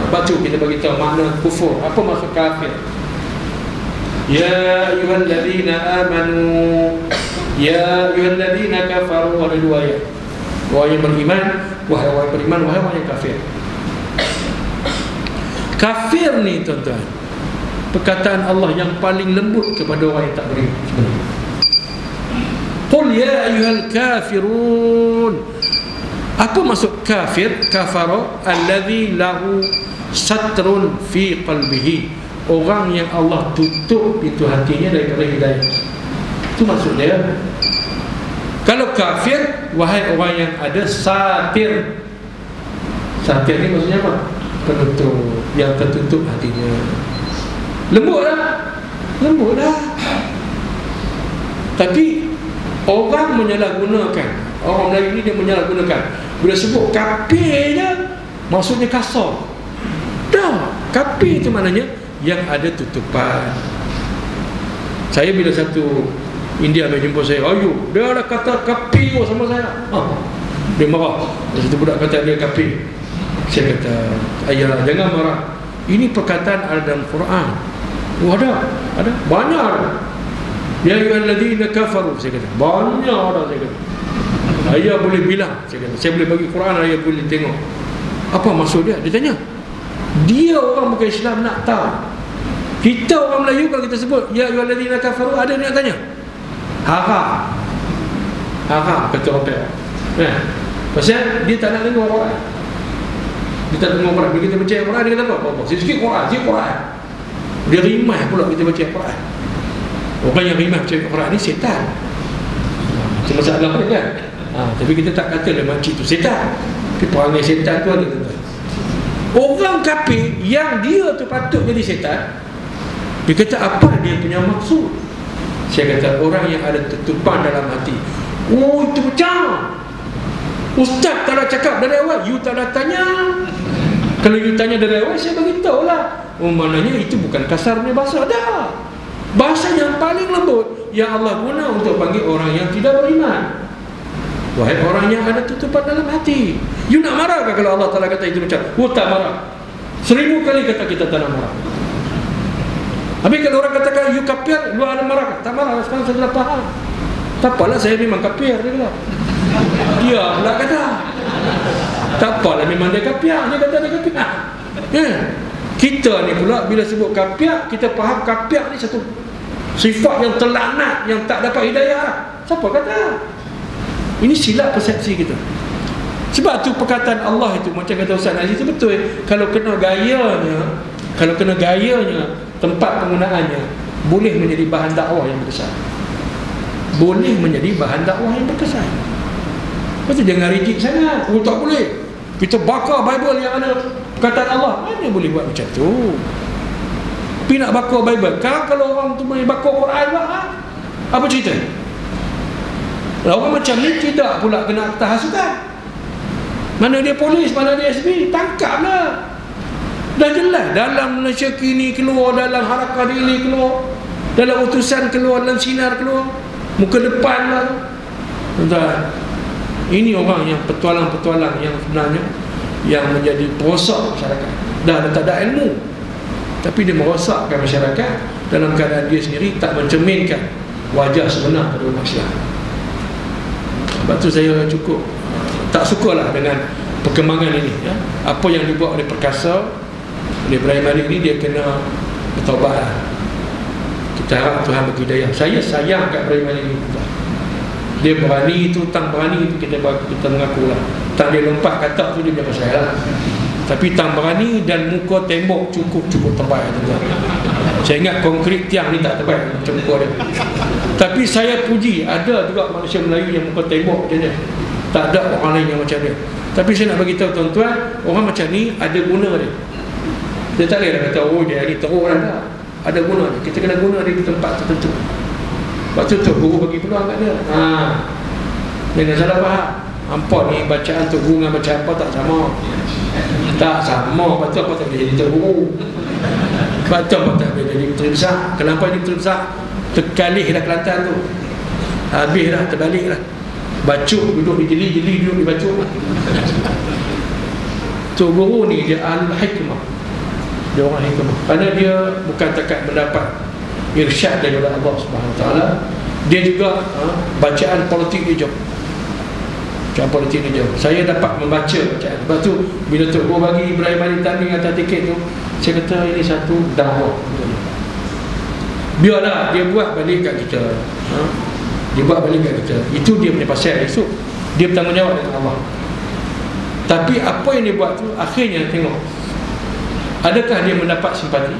lepas tu kita bagi tahu makna kufur. Apa maksud kafir? Ya ayyuhalladzina amanu, ya ayyuhalladzina kafaru. Ada dua ayat. Wahai yang beriman, wahai orang beriman, wahai orang yang kafir. Kafir ni tuan-tuan, perkataan Allah yang paling lembut kepada orang yang tak beriman sebenarnya. Qul ya ayyuhal kafirun. Apa maksud kafir? Kafara alladhi lahu satrun fi qalbihi. Orang yang Allah tutup pintu hatinya daripada hidayah. Itu maksud dia. Kalau kafir, wahai orang yang ada satir. Satir ni maksudnya apa? Penutup, yang tertutup hatinya. Lembut lah. Lembut lah. Tapi orang menyalahgunakan. Orang Melayu ni dia menyalahgunakan. Bila sebut kafir je, maksudnya kasar. Dah, kafir itu maknanya yang ada tutupan. Saya bila satu India dia jumpa saya, ayu, dia ada kata kafir sama saya. Dia marah. Satu budak kata dia kafir. Saya kata, ayah jangan marah. Ini perkataan ada dalam Quran. Oh, ada banyak ada. Ya ayyuhalladzina kafaru. Saya kata banyak ada. Saya kata ayah boleh bilang. Saya boleh bagi Quran, ayah boleh tengok. Apa maksud dia? Dia tanya. Dia orang bukan Islam nak tahu. Kita orang Melayu kalau kita sebut ya ayyuhalladzina kafaru, ada dia nak tanya. Haram kata orang Perak. Pasal dia tak nak dengar Quran. Dia tak dengar Quran. Bila kita baca Quran, dia kata apa? Sikit Quran. Dia rimah pula kita baca Quran. Orang yang rimah baca Quran ni setan. Itu masalah dia kan. Tapi kita tak kata dia makcik tu setan. Tapi perangai setan tu ada. Orang kafir yang dia tu patut jadi setan, dia kata apa dia punya maksud? Saya kata orang yang ada tutupan dalam hati. Oh, itu macam Ustaz tak nak cakap dari awal, you tak nak tanya. Kalau you tanya dari awal, saya beritahu lah. Oh, maknanya itu bukan kasarnya bahasa. Dah, bahasa yang paling lembut yang Allah guna untuk panggil orang yang tidak beriman. Wahai orang yang ada tutupan dalam hati. You nak marah ke kalau Allah Ta'ala kata itu macam? Oh, tak marah. 1000 kali kata kita tak nak marah. Tapi kalau orang katakan you kafir, lu ada marah? Tak marah, sekarang saya dah faham. Tak apalah, saya memang kafir. Dia pula kata tak apalah, memang dia kafir. Dia kata dia kafir. Kita ni pula bila sebut kafir, kita faham kafir ni satu sifat yang terlaknat, yang tak dapat hidayah. Siapa kata? Ini silap persepsi kita. Sebab tu perkataan Allah itu, macam kata Ustaz Aziz itu betul. Kalau kena gayanya, tempat penggunaannya, boleh menjadi bahan dakwah yang berkesan. Boleh menjadi bahan dakwah yang berkesan. Lepas tu jangan rigid sangat. Oh, tak boleh. Kita bakar Bible yang ada perkataan Allah. Mana boleh buat macam tu? Tapi nak bakar Bible. Kalau orang tu boleh bakar Quran pula, apa cerita? Orang macam ni tidak pula kena akta hasutan. Mana dia polis, mana dia SB, tangkaplah. Dah jelas dalam Malaysia kini keluar, dalam harakah ini keluar, dalam utusan keluar, dalam sinar keluar, muka depan lah. Tuan-tuan, ini orang yang petualang-petualang yang sebenarnya yang menjadi perosak masyarakat. Dah tak ada ilmu, tapi dia merosakkan masyarakat dalam keadaan dia sendiri tak mencerminkan wajah sebenar pada umat Islam. Sebab tu saya cukup tak sukalah dengan perkembangan ini, ya. Apa yang dibuat oleh Perkasa, oleh Ibrahim Malik ni, dia kena bertaubat lah. Kita harap Tuhan bagi hidayah. Saya sayang kat Ibrahim Malik ni. Dia berani tu, tang berani tu kita mengaku lah. Tak dia lompat katak tu dia punya pasal lah. Tapi tang berani dan muka tembok cukup terbaik. Saya ingat konkrit tiang ni tak terbaik macam muka dia. Tapi saya puji, ada juga manusia Melayu yang muka tembok je dia. Tak ada orang lain yang macam dia. Tapi saya nak bagi tahu tuan-tuan, orang macam ni ada guna dia. Dia tak boleh dah kata, oh dia ni teruk lah. Ada guna dia. Kita kena guna dia di tempat tertentu. Sebab tu guru bagi peluang kat dia. Jangan salah faham. Hampa ni bacaan tu guru dengan bacaan apa tak sama. Tak sama. Lepas tu apa tak boleh jadi terguru. Lepas tu apa tak boleh jadi menteri besar. Kenapa jadi menteri besar? Terkalih dah Kelantan tu. Habis dah, terbalik lah. Bacuk duduk di jeli, jeli duduk di bacuk. So guru ni dia ahlul hikmah. Dia orang hikmah. Kerana dia bukan takat mendapat irsyad daripada Allah SWT, dia juga bacaan politik dia jauh. Bacaan politik dia jauh. Saya dapat membaca bacaan. Lepas tu bila Tok Guru bagi Ibrahim Ali Tanding atas tiket tu, saya kata ini satu dakwah. Biarlah dia buat balik kat kita. Dia buat balik kat kita. Itu dia punya pasal. Esok dia bertanggungjawab dengan Allah. Tapi apa yang dia buat tu, akhirnya tengok, adakah dia mendapat simpati?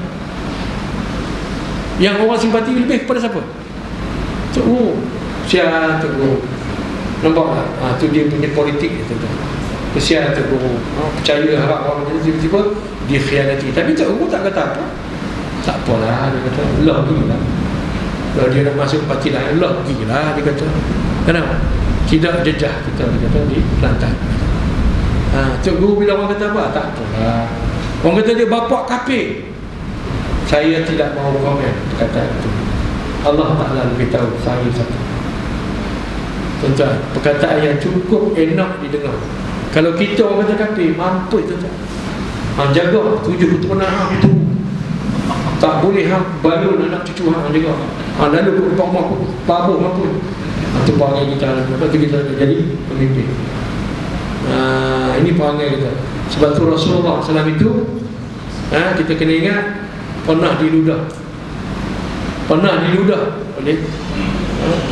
Yang orang simpati lebih kepada siapa? Tok Guru. Kesian Tok Guru. Nampak tak? Tu dia punya politik dia, tuan-tuan. Kesian Tok Guru. Percaya harap orang macam tiba-tiba dia khianati. Tapi Tok Guru tak kata apa. Tak apalah, dia kata Allah pergilah. Kalau dia nak masuk parti lain, Allah pergilah, dia kata. Kenapa? Tidak jejah kita, dia kata, di Kelantan. Tok Guru bila orang kata apa? Tak apalah. Orang kata dia bapak kafir, saya tidak mahu komen kata itu. Allah Ta'ala lebih tahu, saya satu. Tuan-tuan, perkataan yang cukup enak didengar. Kalau kita orang kata kafir, mampu tuan-tuan. Jaga 7 keturunan tu. Tak boleh balun anak cucu jaga. Lalu ke rumah aku, babuh mampu. Itu perangai kita. Lepas tu kita jadi pemimpin. Ini perangai kita. Sebab tu Rasulullah SAW itu, kita kena ingat, pernah diludah oleh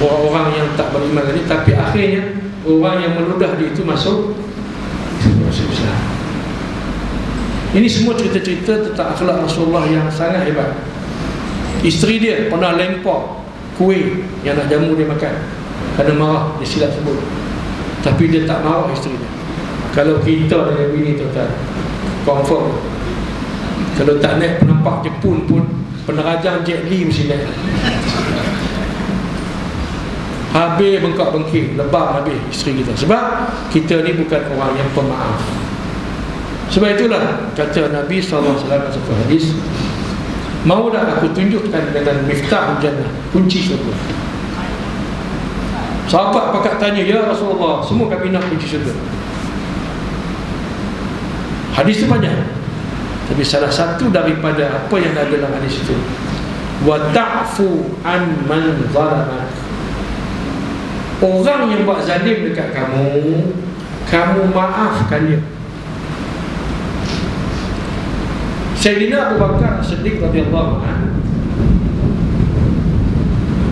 orang-orang yang tak beriman tadi. Tapi akhirnya orang yang meludah dia itu masuk Islam. Ini semua cerita-cerita tentang akhlak Rasulullah yang sangat hebat. Isteri dia pernah lempar kuih yang nak jamu dia makan kerana marah, dia silap sebut. Tapi dia tak marah isteri dia. Kalau kita dengan bini tuan-tuan, confirm, kalau tak naik penampak Jepun pun, penerajang Jet Li mesti naik. Habis bengkak-bengkik, lebam habis isteri kita. Sebab kita ni bukan orang yang pemaaf. Sebab itulah kata Nabi SAW dalam satu hadis, mau dah aku tunjukkan dengan miftah jannah, kunci syurga. Sahabat pakat tanya, ya Rasulullah, semua kami nak kunci syurga. Hadis itu banyak, tapi salah satu daripada apa yang ada dalam hadis itu, wa ta'fu an man zalama. Orang yang buat zalim dekat kamu maafkan dia. Sayyidina Abu Bakar Siddiq radhiyallahu anhu,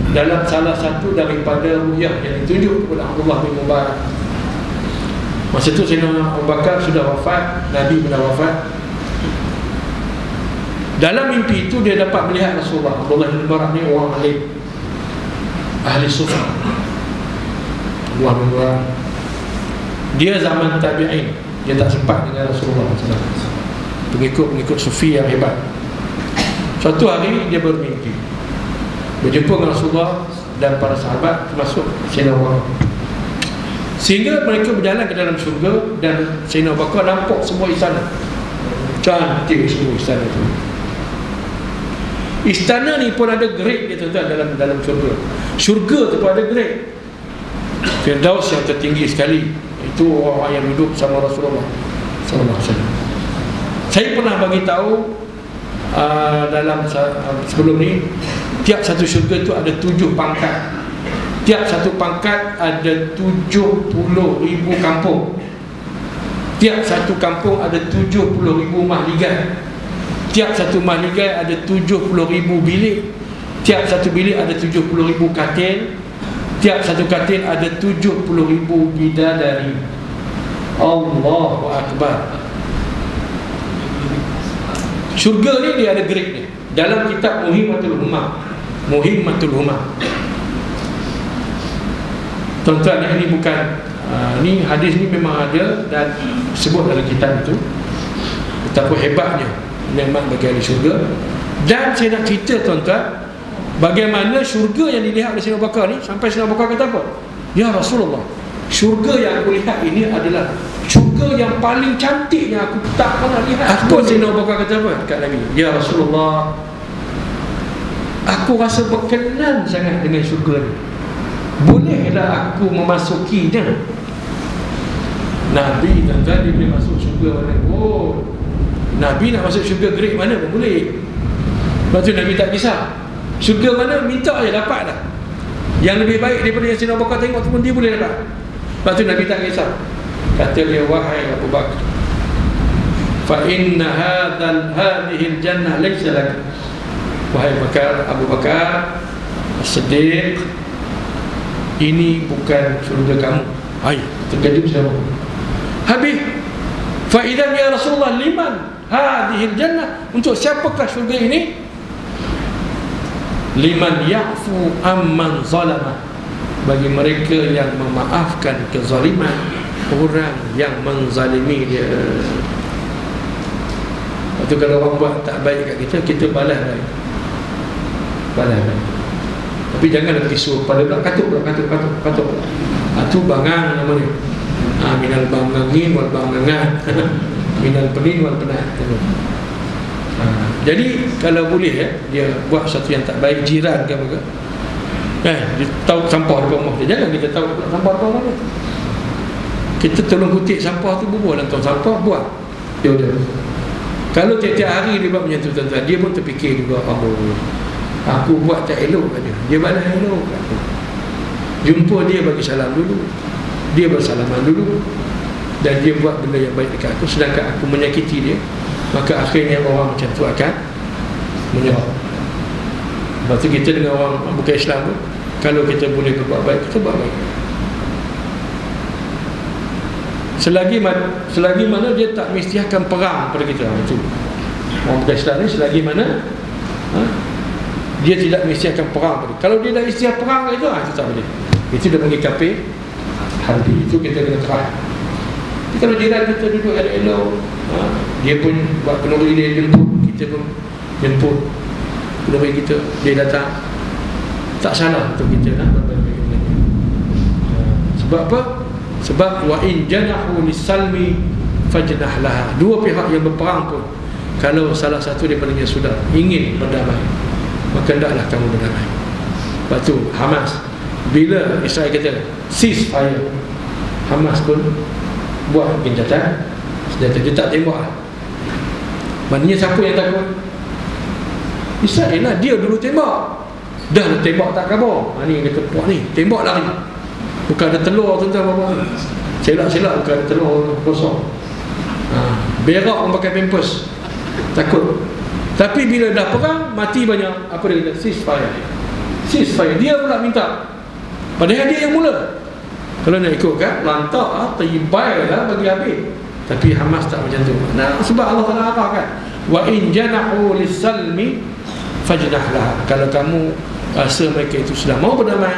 dalam salah satu daripada ru'yah yang ditunjuk kepada Abdullah bin Mubarak. Masa itu Sayyidina Abu Bakar sudah wafat, Nabi sudah wafat. Dalam mimpi itu dia dapat melihat Rasulullah. Abdullah bin Mubarak ni orang alim, ahli sunnah. Abdullah bin Mubarak, dia zaman tabi'in, dia tak sempat dengan Rasulullah SAW. Pengikut sufi yang hebat. Suatu hari dia bermimpi, berjumpa dengan Rasulullah dan para sahabat, termasuk Sayyidina Abu Bakar. Sehingga mereka berjalan ke dalam syurga, dan Sayyidina Abu Bakar nampak semua istana. Cantik semua istana itu. Istana ni pun ada grade dia tuan-tuan dalam syurga. Syurga tu pun ada grade. Firdaus yang tertinggi sekali, itu orang yang duduk sama Rasulullah SAW. Saya pernah bagi tahu dalam sebelum ni, tiap satu syurga itu ada 7 pangkat. Tiap satu pangkat ada 70,000 kampung. Tiap satu kampung ada 70,000 mahligai. Tiap satu mahligai ada 70,000 bilik. Tiap satu bilik ada 70,000 katil. Tiap satu katil ada 70,000 bidadari. Allahu Akbar. Syurga ni dia ada grade ni. Dalam kitab Muhimmatul Humam, tuan-tuan, ini bukan ni hadis ni memang ada dan sebut dalam kitab itu betapa hebatnya nikmat bagi ahli syurga. Dan saya nak cerita tuan-tuan, bagaimana syurga yang dilihat oleh Sayyidina Abu Bakar ni, sampai Sayyidina Abu Bakar kata apa? Ya Rasulullah, syurga yang aku lihat ini adalah syurga yang paling cantik yang aku tak pernah lihat. Apa Sayyidina Abu Bakar kata apa dekat Nabi? Ya Rasulullah, aku rasa berkenan sangat dengan syurga ni. bolehlah aku memasukinya. Nabi tuan-tuan dia boleh masuk syurga mana? Oh, Nabi nak masuk syurga grade mana pun boleh. Lepas tu Nabi tak kisah syurga mana, minta je dapat dah. Yang lebih baik daripada yang Sayyidina Abu Bakar tengok tu pun dia boleh dapat. Lepas tu Nabi tak kisah. Kata dia, wahai Abu Bakar, fa inna hadhihi al-jannah laysa lak. Wahai Abu Bakar As-Siddiq, ini bukan syurga kamu. Hai, terkejut siapa? Habis, fa idzan ya Rasulullah liman hadhihi al-jannah, untuk siapakah syurga ini? Liman ya'fu amman zalama, bagi mereka yang memaafkan kezaliman orang yang menzalimi dia. Lepas tu kalau orang buat tak baik kat kita, kita balas baik. Balas baik. Tapi janganlah pergi pada pula katuk. Itu bangang nama dia. Minal bangangin wal bangangan. Minal penin wal penat. Jadi kalau boleh dia buat sesuatu yang tak baik, jiran ke apa, dia tahu sampah dekat rumah dia, jangan kita tahu sampah dekat rumah dia. Kita tolong kutip sampah tu, bubuh dalam tong sampah, buat dia. Kalau tiap-tiap hari dia buat macam tu tuan-tuan, dia pun terfikir juga, aku buat tak elok kat dia balas elok kat aku. Jumpa dia bagi salam dulu, dia bersalaman dulu, dan dia buat benda yang baik dekat aku, sedangkan aku menyakiti dia, maka akhirnya orang macam tu akan menyerah. Lepas tu kita dengan orang bukan Islam pun, kalau kita boleh berbuat baik, kita buat baik. Selagi mana dia tak mesti akan perang pada kita. Itu orang bukan Islam ni, selagi mana dia tidak mesti akan perang pada kita. Kalau dia dah istilah perang itu, itu tak boleh. Itu dah panggil kafir harbi. Itu kita kena terang. Jadi kalau jiran kita duduk elok-elok, dia pun buat kenduri dia jemput, kita pun jemput kenduri kita, dia datang, tak salah untuk kita nak berbagi dengan dia. Sebab apa? Sebab wa in janahu lis-salmi fajnah laha. Dua pihak yang berperang pun, kalau salah satu daripadanya sudah ingin berdamai, maka hendaklah kamu berdamai. Lepas tu Hamas, bila Israel kata ceasefire, Hamas pun buat gencatan senjata, dia tak tembak. Maknanya siapa yang takut? Israel lah, dia dulu tembak. Dah tembak tak khabar. Ni kata puak ni tembak lari. Bukan ada telur tuan-tuan apa-apa. Selak-selak bukan ada telur kosong. Berak orang pakai pampers, takut. Tapi bila dah perang, mati banyak. Apa dia kata? Ceasefire. Dia pula minta, padahal dia yang mula. Kalau nak ikut kan, lantak teryibai lah bagi habis. Tapi Hamas tak macam tu. Nah, sebab Allah Ta'ala arahkan, wa in janahu lis-salmi fajnah lah. Kalau kamu rasa mereka itu sudah mau berdamai,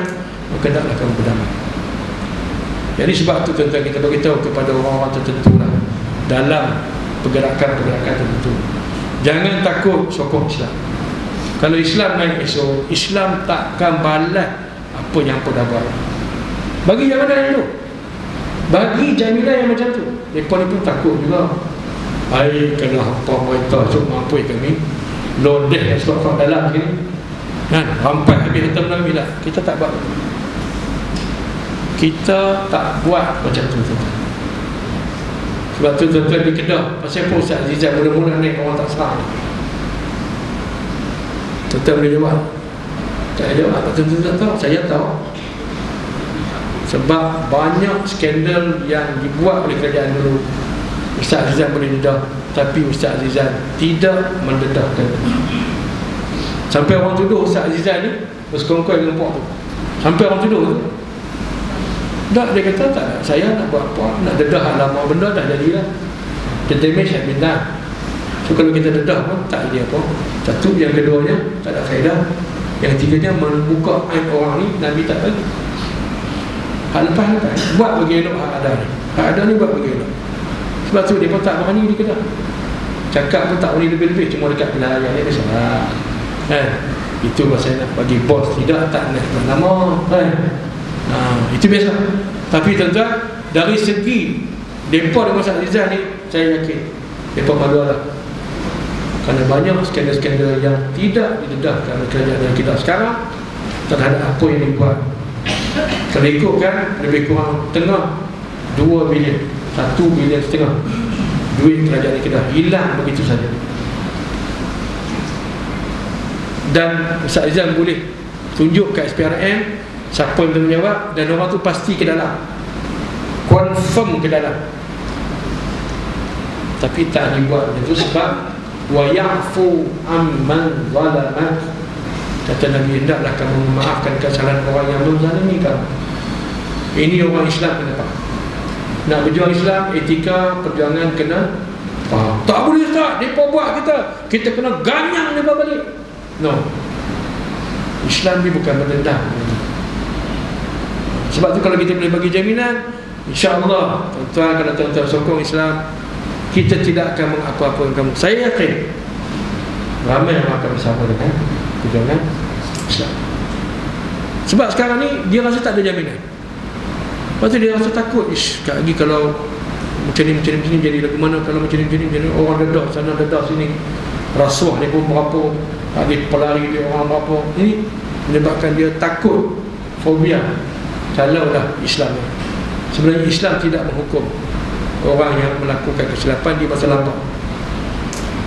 maka hendaklah kamu berdamai. Jadi sebab tu tuan-tuan, kita beritahu kepada orang-orang tertentu lah, dalam pergerakan-pergerakan tertentu, jangan takut sokong Islam. Kalau Islam naik esok, Islam takkan balas apa yang apa dah buat. Bagi jaminan itu, bagi jaminan yang macam tu, mereka ni pun takut juga. Kena hampa mereka esok mampu kami lodeh sebab dalam sini kan, rampai habis harta Nabi lah. Kita tak buat, kita tak buat macam tu tuan-tuan. Sebab tu tuan-tuan di Kedah, pasal apa Ustaz Azizan mula-mula naik orang tak serang? Tuan-tuan boleh jawab? Tak jawab, tuan-tuan tak tahu. Saya tahu. Sebab banyak skandal yang dibuat oleh kerajaan dulu. Ustaz Azizan boleh dedah, tapi Ustaz Azizan tidak mendedahkan. Sampai orang tuduh Ustaz Azizan ni bersekongkol dengan puak tu. Sampai orang tuduh tu. Tak, dia kata tak, saya nak buat apa, nak dedah lama benda dah jadilah. Kita damage have been done. So kalau kita dedah pun tak jadi apa. Satu, yang keduanya tak ada faedah. Yang tiganya membuka aib orang ni, Nabi tak bagi. Hak lepas buat bagi elok hak ada ni. Hak ada ni buat bagi elok. Sebab tu dia pun tak berani di Kedah. Cakap pun tak boleh lebih-lebih, cuma dekat pilihan ayat dia salah. Itu pasal nak bagi bos, tidak tak nak nama. Itu biasa. Tapi tuan-tuan, dari segi mereka dengan Ustaz Azizan ni, saya yakin mereka malu lah. Kerana banyak skandal-skandal yang tidak didedahkan oleh kerajaan kita sekarang terhadap apa yang dibuat Kalau ikutkan lebih kurang tengah 2 bilion, 1,5 bilion duit kerajaan Kedah hilang begitu saja. Dan Ustaz Izan boleh tunjuk kat SPRM siapa yang menjawab, dan orang tu pasti ke dalam, confirm ke dalam. Tapi tak dibuat itu sebab wa ya'fu amman zalama. Kata Nabi, hendaklah kamu memaafkan kesalahan orang yang menzalimi kamu. Ini orang Islam kena faham. Nak berjuang Islam, etika perjuangan kena faham. Tak boleh tak, mereka buat kita kena ganyang mereka balik. No, Islam ni bukan berdendam. Sebab tu kalau kita boleh bagi jaminan, insya-Allah tuan-tuan, kalau tuan-tuan sokong Islam, kita tidak akan mengapa-apakan kamu. Saya yakin ramai yang akan bersama dengan perjuangan Islam. Sebab sekarang ni dia rasa tak ada jaminan. Lepas tu dia rasa takut, sekali lagi kalau macam ni jadi lagu mana, kalau macam ni orang dedah sana dedah sini, rasuah ni pun berapa, ada pelari dia orang berapa. Ini menyebabkan dia takut, fobia kalaulah Islam. Sebenarnya Islam tidak menghukum orang yang melakukan kesilapan di masa lampau.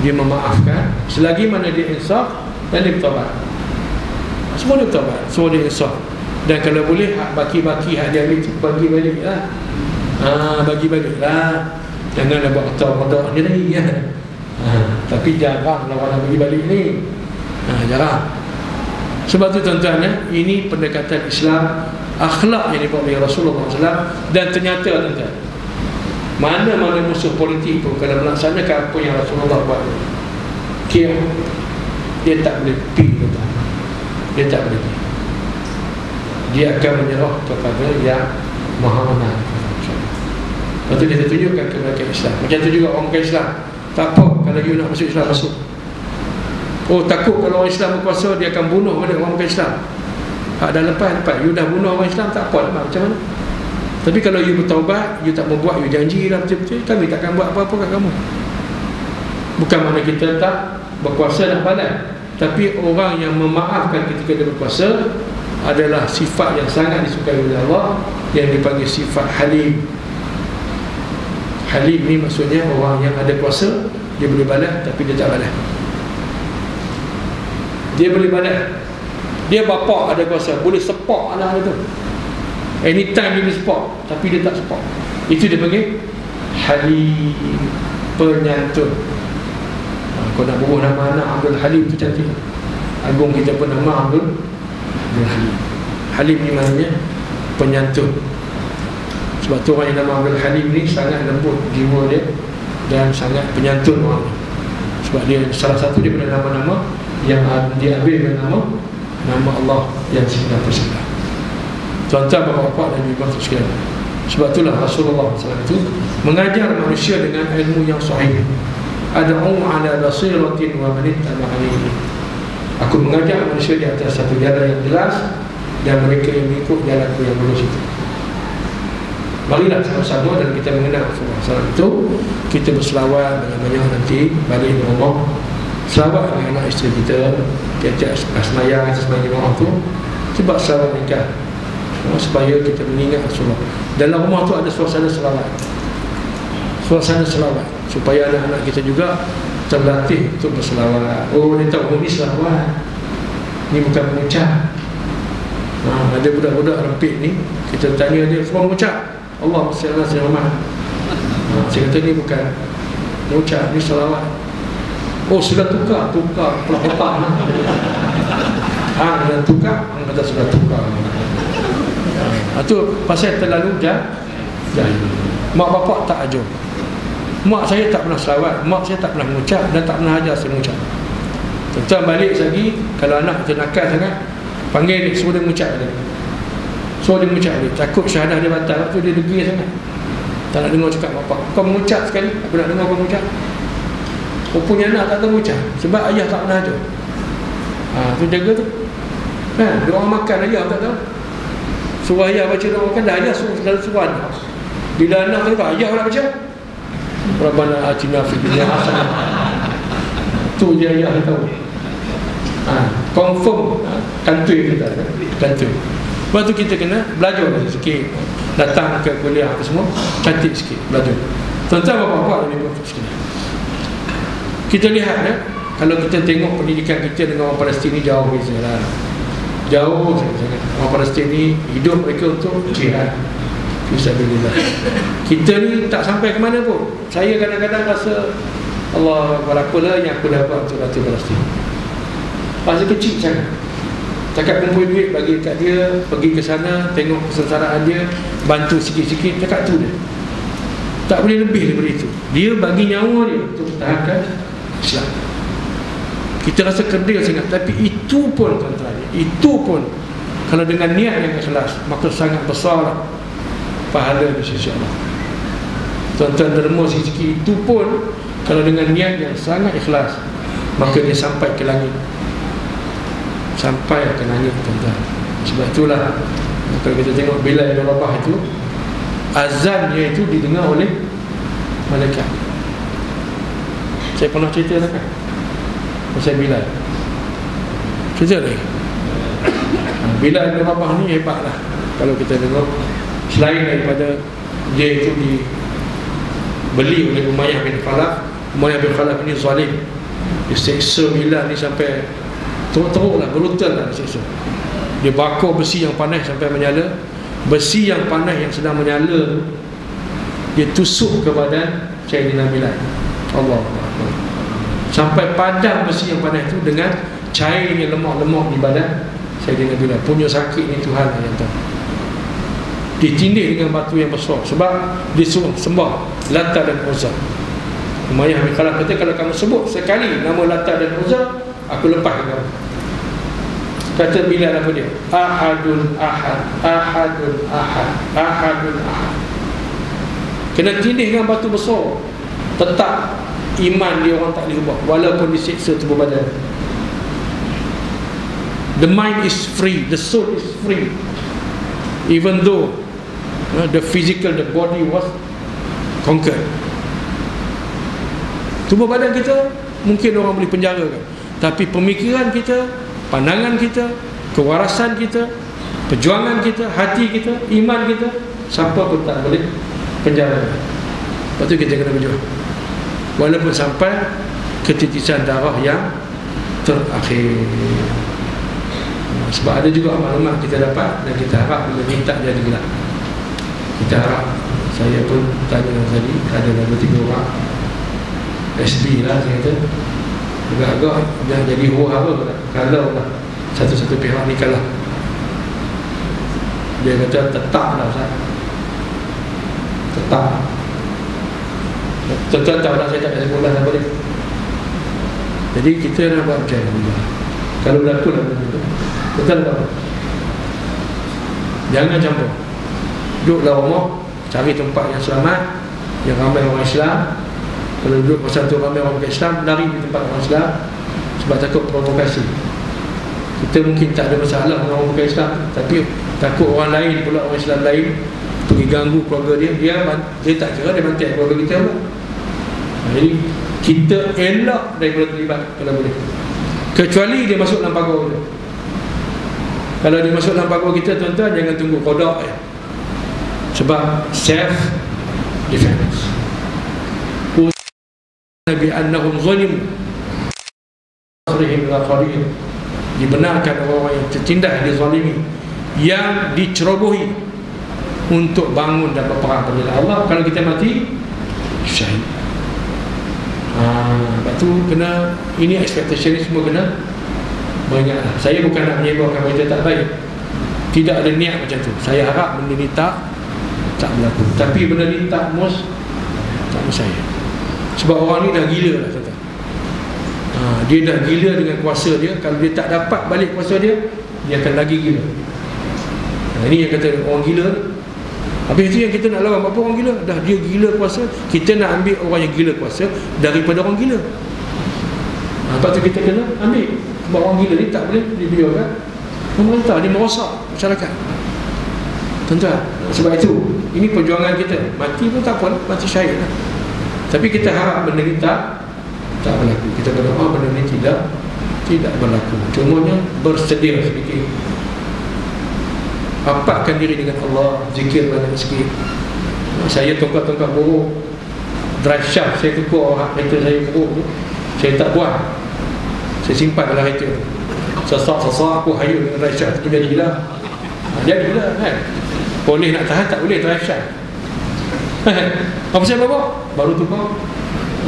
Dia memaafkan selagi mana dia insaf dan dia bertaubat. Semua dia bertaubat, semua dia insaf. Dan kalau boleh hak baki-baki hak dia ambil, bagi balik lah. Bagi-balik lah. Janganlah buat otak-otak ni lagi ya. Tapi jarang lah orang bagi balik ni. Jarang. Sebab tu tuan-tuan, ini pendekatan Islam, akhlak yang dibawa oleh Rasulullah SAW. Dan ternyata tuan-tuan, mana-mana musuh politik pun kalau melaksanakan apa yang Rasulullah buat, dia tak boleh pergi, tuan-tuan. Dia tak boleh pergi. Dia akan menyerah kepada yang Maha Menang. Lepas tu dia tunjukkan kebaikan Islam. Macam tu juga orang bukan Islam, tak apa kalau you nak masuk Islam, masuk. Oh, takut kalau orang Islam berkuasa dia akan bunuh balik orang bukan Islam. Dah lepas you dah bunuh orang Islam, tak apa lah, macam mana. Tapi kalau you bertaubat, you tak membuat, you janji lah betul-betul, kami takkan buat apa-apa kat kamu. Bukan makna kita tak berkuasa nak balas, tapi orang yang memaafkan ketika dia berkuasa adalah sifat yang sangat disukai oleh Allah, yang dipanggil sifat halim. Halim ni maksudnya orang yang ada kuasa, dia boleh balas tapi dia tak balas. Dia boleh balas. Dia bapa ada kuasa, boleh sepak anak dia tu, anytime dia boleh sepak, tapi dia tak sepak. Itu dia panggil halim, penyantun. Kau nak bubuh nama anak Abdul Halim tu cantik. Agung kita pun nama Abdul Halim. Halim ni maknanya penyantun. Sebab tu orang yang nama Abdul Halim ni sangat lembut jiwa dia dan sangat penyantun orang ni. Sebab dia salah satu daripada nama-nama yang diambil dengan nama Allah yang 99. Tuan-tuan, bapak-bapak dan ibu-ibu sekalian, sebab itulah Rasulullah SAW itu mengajar manusia dengan ilmu yang sahih. Ad'u ala basiratin wa man ittaba'ani. Aku mengajak manusia di atas satu jalan yang jelas, dan mereka yang mengikut jalanku yang lurus itu. Marilah sama-sama dan kita mengenal Rasulullah SAW itu. Kita berselawat banyak-banyak nanti balik ke rumah. Selawat dengan anak isteri kita, tiap-tiap asmaya orang tu, sebab selawat nikah, supaya kita mengingat Rasulullah. Dalam rumah tu ada suasana selawat, suasana selawat, supaya anak-anak kita juga terlatih untuk berselawat. Oh, dia tahu ini selawat, ni bukan mengucap. Ada budak-budak rempit ni, kita tanya dia, semua mengucap Allah SWT. Saya kata ni bukan mengucap, ni selawat. Oh, sudah tukar pelah-pelah. Hang dah tukar, hang kata sudah tukar. Itu pasal terlalu jahil. Mak bapak tak ajar. Mak saya tak pernah selawat, mak saya tak pernah mengucap dan tak pernah ajar saya mengucap. Tuan balik lagi, kalau anak kita nakal sangat, panggil dia, suruh dia mengucap dia. Suruh dia mengucap dia. Takut syahadah dia batal, tu dia degil sangat. Tak nak dengar cakap bapak. Kau mengucap sekali, aku nak dengar kau mengucap. Kau punya anak tak tahu mengucap sebab ayah tak pernah ajar. Tu jaga tu. Doa makan ayah tak tahu. Suruh ayah baca doa makan, dah ayah suruh anak. Bila anak kata ayah nak baca, Rabbana atina fid dunya hasanah. Tu dia ayah tahu. Confirm kantoi kita. Kantoi. Lepas tu kita kena belajar sikit. Datang ke kuliah apa semua, cantik sikit, belajar. Tuan-tuan bapak-bapak dan ibu sekalian, kita lihat kalau kita tengok pendidikan kita dengan orang Palestin ni jauh beza lah. Jauh sangat. Orang Palestin ni hidup mereka untuk jihad fisabilillah. Kita ni tak sampai ke mana pun. Saya kadang-kadang rasa Allah, apalah yang aku dapat untuk Ratu Palestin. Masa kecil sangat. Cakap kumpul duit bagi kat dia, pergi ke sana, tengok kesengsaraan dia, bantu sikit-sikit, cakap tu dia. Tak boleh lebih daripada itu. Dia bagi nyawa dia untuk pertahankan Islam. Kita rasa kerdil sangat. Tapi itu pun tuan-tuan, itu pun kalau dengan niat yang ikhlas, maka sangat besar pahala di sisi Allah. Tuan-tuan derma sikit-sikit itu pun kalau dengan niat yang sangat ikhlas, maka dia sampai ke langit. Sampai ke langit tuan-tuan. Sebab itulah kalau kita tengok Bilal bin Rabah itu, azannya itu didengar oleh malaikat. Saya pernah cerita kan pasal Bilal. Cerita lagi. Bilal bin Rabah ni hebatlah. Kalau kita tengok, selain daripada dia itu dibeli oleh Umayyah bin Khalaf. Umayyah bin Khalaf ini zalim. Dia seksa Bilal ni sampai teruk-teruk lah, brutal lah disiksa. Dia bakar besi yang panas sampai menyala. Besi yang panas yang sedang menyala, dia tusuk ke badan Sayyidina Bilal. Allah, sampai padam besi yang panas itu dengan cairnya lemak-lemak di badan Sayyidina Bilal. Punya sakit ni Tuhan yang tahu. Ditindih dengan batu yang besar sebab disuruh sembah Lata dan Uzza. Umayyah bin Khalaf kata, kalau kamu sebut sekali nama Lata dan Uzza, aku lepas kamu. Kata Bilal apa dia? Ahadun ahad, ahadun ahad, ahadun ahad. Kena tindih dengan batu besar. Tetap iman dia orang tak boleh ubah walaupun disiksa tubuh badan. The mind is free, the soul is free, even though the physical, the body was conquered. Tubuh badan kita mungkin orang boleh penjarakan, tapi pemikiran kita, pandangan kita, kewarasan kita, perjuangan kita, hati kita, iman kita, siapa pun tak boleh penjara. Lepas tu kita kena berjuang walaupun sampai ketitisan darah yang terakhir. Sebab ada juga maklumat kita dapat dan kita harap bila minta jadi gelap. Kita harap, saya pun tanya tadi, ada 2-3 orang SB lah, saya kata agak-agak dah jadi huru-hara kalau lah satu-satu pihak ni kalah. Dia kata tetap lah Ustaz, tetap. Tuan-tuan tahu lah, saya tak ada sekolah apa dia. Jadi kita nak buat macam mana kalau berlaku lah benda tu. Betul tak? Jangan campur. Duduklah rumah, cari tempat yang selamat, yang ramai orang Islam. Kalau duduk pasal tu ramai orang Islam, lari di tempat orang Islam sebab takut provokasi. Kita mungkin tak ada masalah dengan orang Islam, tapi takut orang lain pula, orang Islam lain pergi ganggu keluarga dia. Dia tak kira dia bantai keluarga kita pula. Jadi kita elak daripada terlibat kalau boleh, kecuali dia masuk dalam pagar kita. Kalau dia masuk dalam pagar kita, tuan-tuan jangan tunggu qada sebab self defense. Nabi annahum zalim asrihim al-qarin, dibenarkan orang-orang yang tertindas, dizalimi, yang dicerobohi untuk bangun dan berperang pada Allah. Kalau kita mati syahid. Lepas tu kena, ini expectation ni semua kena banyak. Saya bukan nak menyebabkan benda tak baik, tidak ada niat macam tu. Saya harap benda ni tak berlaku, tapi benda ni tak saya. Sebab orang ni dah gila lah kata. Dia dah gila dengan kuasa dia. Kalau dia tak dapat balik kuasa dia, dia akan lagi gila. Ini yang kata orang gila. Habis itu yang kita nak lawan. Apa orang gila? Dah dia gila kuasa, kita nak ambil orang yang gila kuasa daripada orang gila. Lepas tu kita kena ambil. Sebab orang gila ni tak boleh dibiarkan memerintah, dia merosak masyarakat. Tuan-tuan, sebab itu ini perjuangan kita. Mati pun tak apa, mati syahid lah. Tapi kita harap benda ni tak berlaku. Kita berdoa benda ni tidak berlaku. Cumanya bersedia sedikit. Rapatkan diri dengan Allah, zikir banyak sikit. Saya tongkat-tongkat buruk, drive shaft saya kukur kereta saya buruk tu, saya tak buat, saya simpan dalam kereta. Sesak-sesak aku hayul dengan drive shaft tu, jadilah kan. Boleh nak tahan, tak boleh drive shaft. Apa saya bawa? Baru tukar.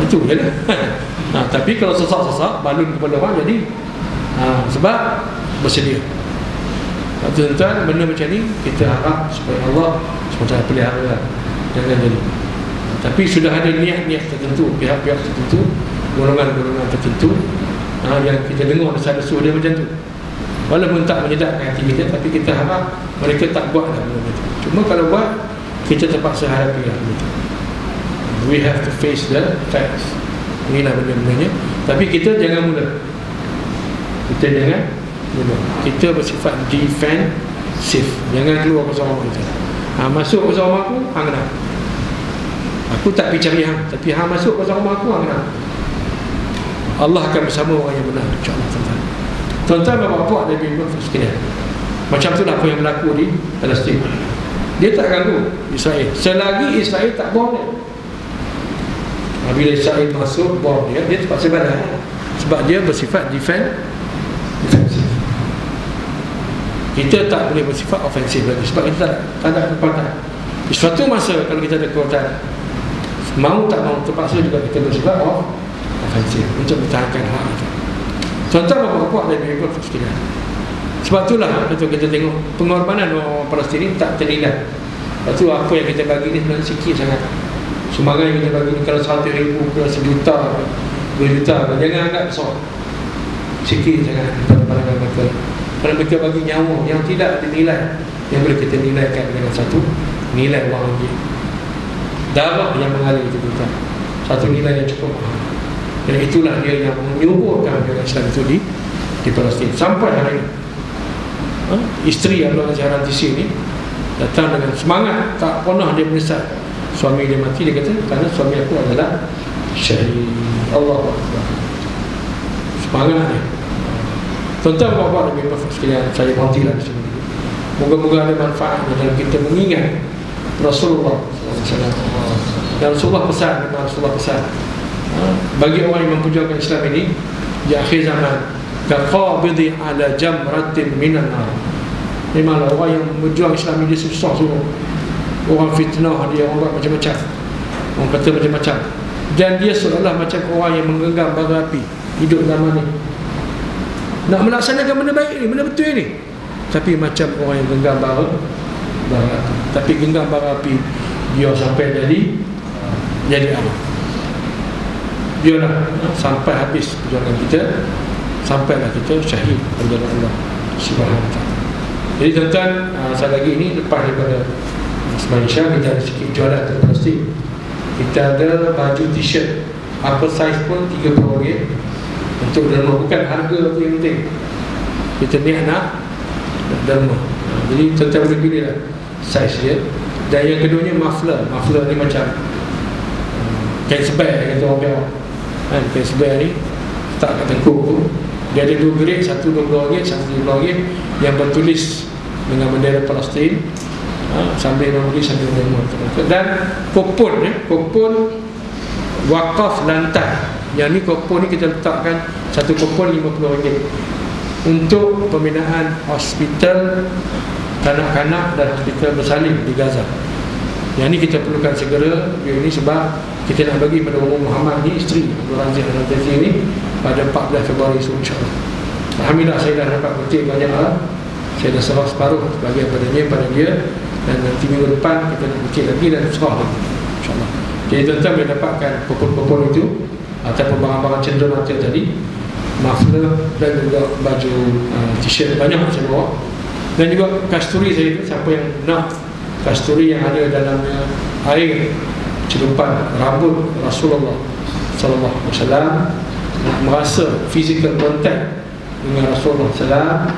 Itu je lah. Tapi kalau sesak-sesak, balun kepala orang jadi. Sebab bersedia. Tuan-tuan, benda macam ni kita harap supaya Allah SWT pelihara. Jangan jadi. Tapi sudah ada niat-niat tertentu, pihak-pihak tertentu, golongan-golongan tertentu, yang kita dengar desah-desuh dia macam tu. Walaupun tak menyedapkan hati kita, tapi kita harap mereka tak buat dah benda itu. Cuma kalau buat, kita terpaksa hadapi lah benda itu. We have to face the facts. Inilah benda-bendanya. Tapi kita jangan mudah. Kita bersifat defensif. Jangan keluar bersama kita. Masuk bersama aku, hang kena. Aku tak pergi cari hang, tapi hang masuk bersama aku, hang kena. Allah akan bersama orang yang benar, insya-Allah. Tuan-tuan dan puan-puan dan ibu sekalian, macam itulah apa yang berlaku di Palestin. Dia tak ganggu Israel selagi Israel tak bom dia. Bila Israel masuk bom dia terpaksa badan, sebab dia bersifat defensif. Kita tak boleh bersifat ofensif lagi, sebab kita tak ada kekuatan. Di suatu masa kalau kita ada kekuatan, mau tak mau terpaksa juga kita bersifat ofensif untuk bertahankan hak itu. Contoh bapak-bapak dan ibu sekalian. Sebab itulah kita tengok pengorbanan orang Palestin ini tak ternilai. Lepas tu apa yang kita bagi ni sebenarnya sikit sangat. Sumbangan yang kita bagi ni kalau 100,000 ke 1 juta, 2 juta, jangan anggap besar. Sikit sangat pada pandangan mereka. Kalau mereka bagi nyawa yang tidak dinilai, yang boleh kita nilaikan dengan satu nilai wang ringgit. Darah yang mengalir itu kita, satu nilai yang cukup mahal. Dan itulah dia yang menyuburkan agama Islam itu di Palestin sampai hari ini. Isteri Abdul Aziz Harantisi ni datang dengan semangat, tak pernah dia menyesal suami dia mati. Dia kata, kerana suami aku adalah syahid. Allah Akbar. Semangat dia. Tuan-tuan, bapak dan ibu sekalian, saya berhentilah di sini. Moga-moga ada manfaat dalam kita mengingat Rasulullah SAW. Dan Rasulullah pesan, bagi orang yang memperjuangkan Islam ini di akhir zaman, kaqabidhi ala jamratin minan nar. Memanglah orang yang berjuang Islam ini dia susah semua. Orang fitnah dia, orang buat macam-macam, orang kata macam-macam, dan dia seolah macam orang yang menggenggam bara api hidup zaman ni, nak melaksanakan benda baik ni, benda betul ni, tapi macam orang yang genggam bara api. Tapi genggam bara api dia sampai jadi apa? Biarlah sampai habis perjuangan kita, sampailah kita syahid pada jalan Allah Subhanahu Wa Taala. Jadi tuan-tuan, sekali lagi ini lepas daripada Malaysia, kita ada sikit jualan di Palestin. Kita ada baju t-shirt apa saiz pun RM30 untuk derma. Bukan harga tu yang penting, kita niat nak derma. Jadi tuan-tuan boleh pilih lah saiz dia. Dan yang keduanya muffler ni macam kain sebai kata orang biar kan. Kain sebai ni tak kat tengkuk tu, dia ada 2 grade, satu RM20, satu RM15 yang bertulis dengan bendera Palestin, sambil membeli sambil derma. Dan kupon wakaf lantai. Yang ni kupon ni kita letakkan satu kupon RM50 untuk pembinaan hospital kanak-kanak dan hospital bersalin di Gaza. Yang ni kita perlukan segera. Ini sebab kita nak bagi pada Ummu Muhammad ni, isteri Abdul Aziz Harantisi ni, pada 14 Februari insyaAllah. Alhamdulillah saya dah dapat kutip banyak hal. Saya dah serah separuh sebagian padanya pada dia, dan nanti minggu depan kita nak kutip lagi dan serah lagi insyaAllah. Jadi tuan-tuan boleh dapatkan kupon-kupon itu ataupun barang-barang cenderung mata tadi, muffler dan juga baju t-shirt banyak saya bawa. Dan juga kasturi saya itu, siapa yang nak kasturi yang ada dalamnya air celupan rambut Rasulullah sallallahu alaihi wasallam, merasa physical contact dengan Rasulullah sallallahu,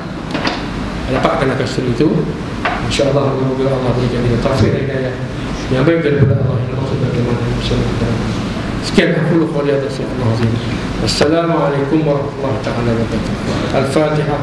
dapatkanlah kasturi itu insya-Allah. Semoga Allah berikan kita taufik dan hidayah yang baik daripada Allah yang maksud bagaimana Rasulullah. Sekian aku qul ya Rasulullah. Assalamualaikum warahmatullahi wabarakatuh. Al-Fatihah.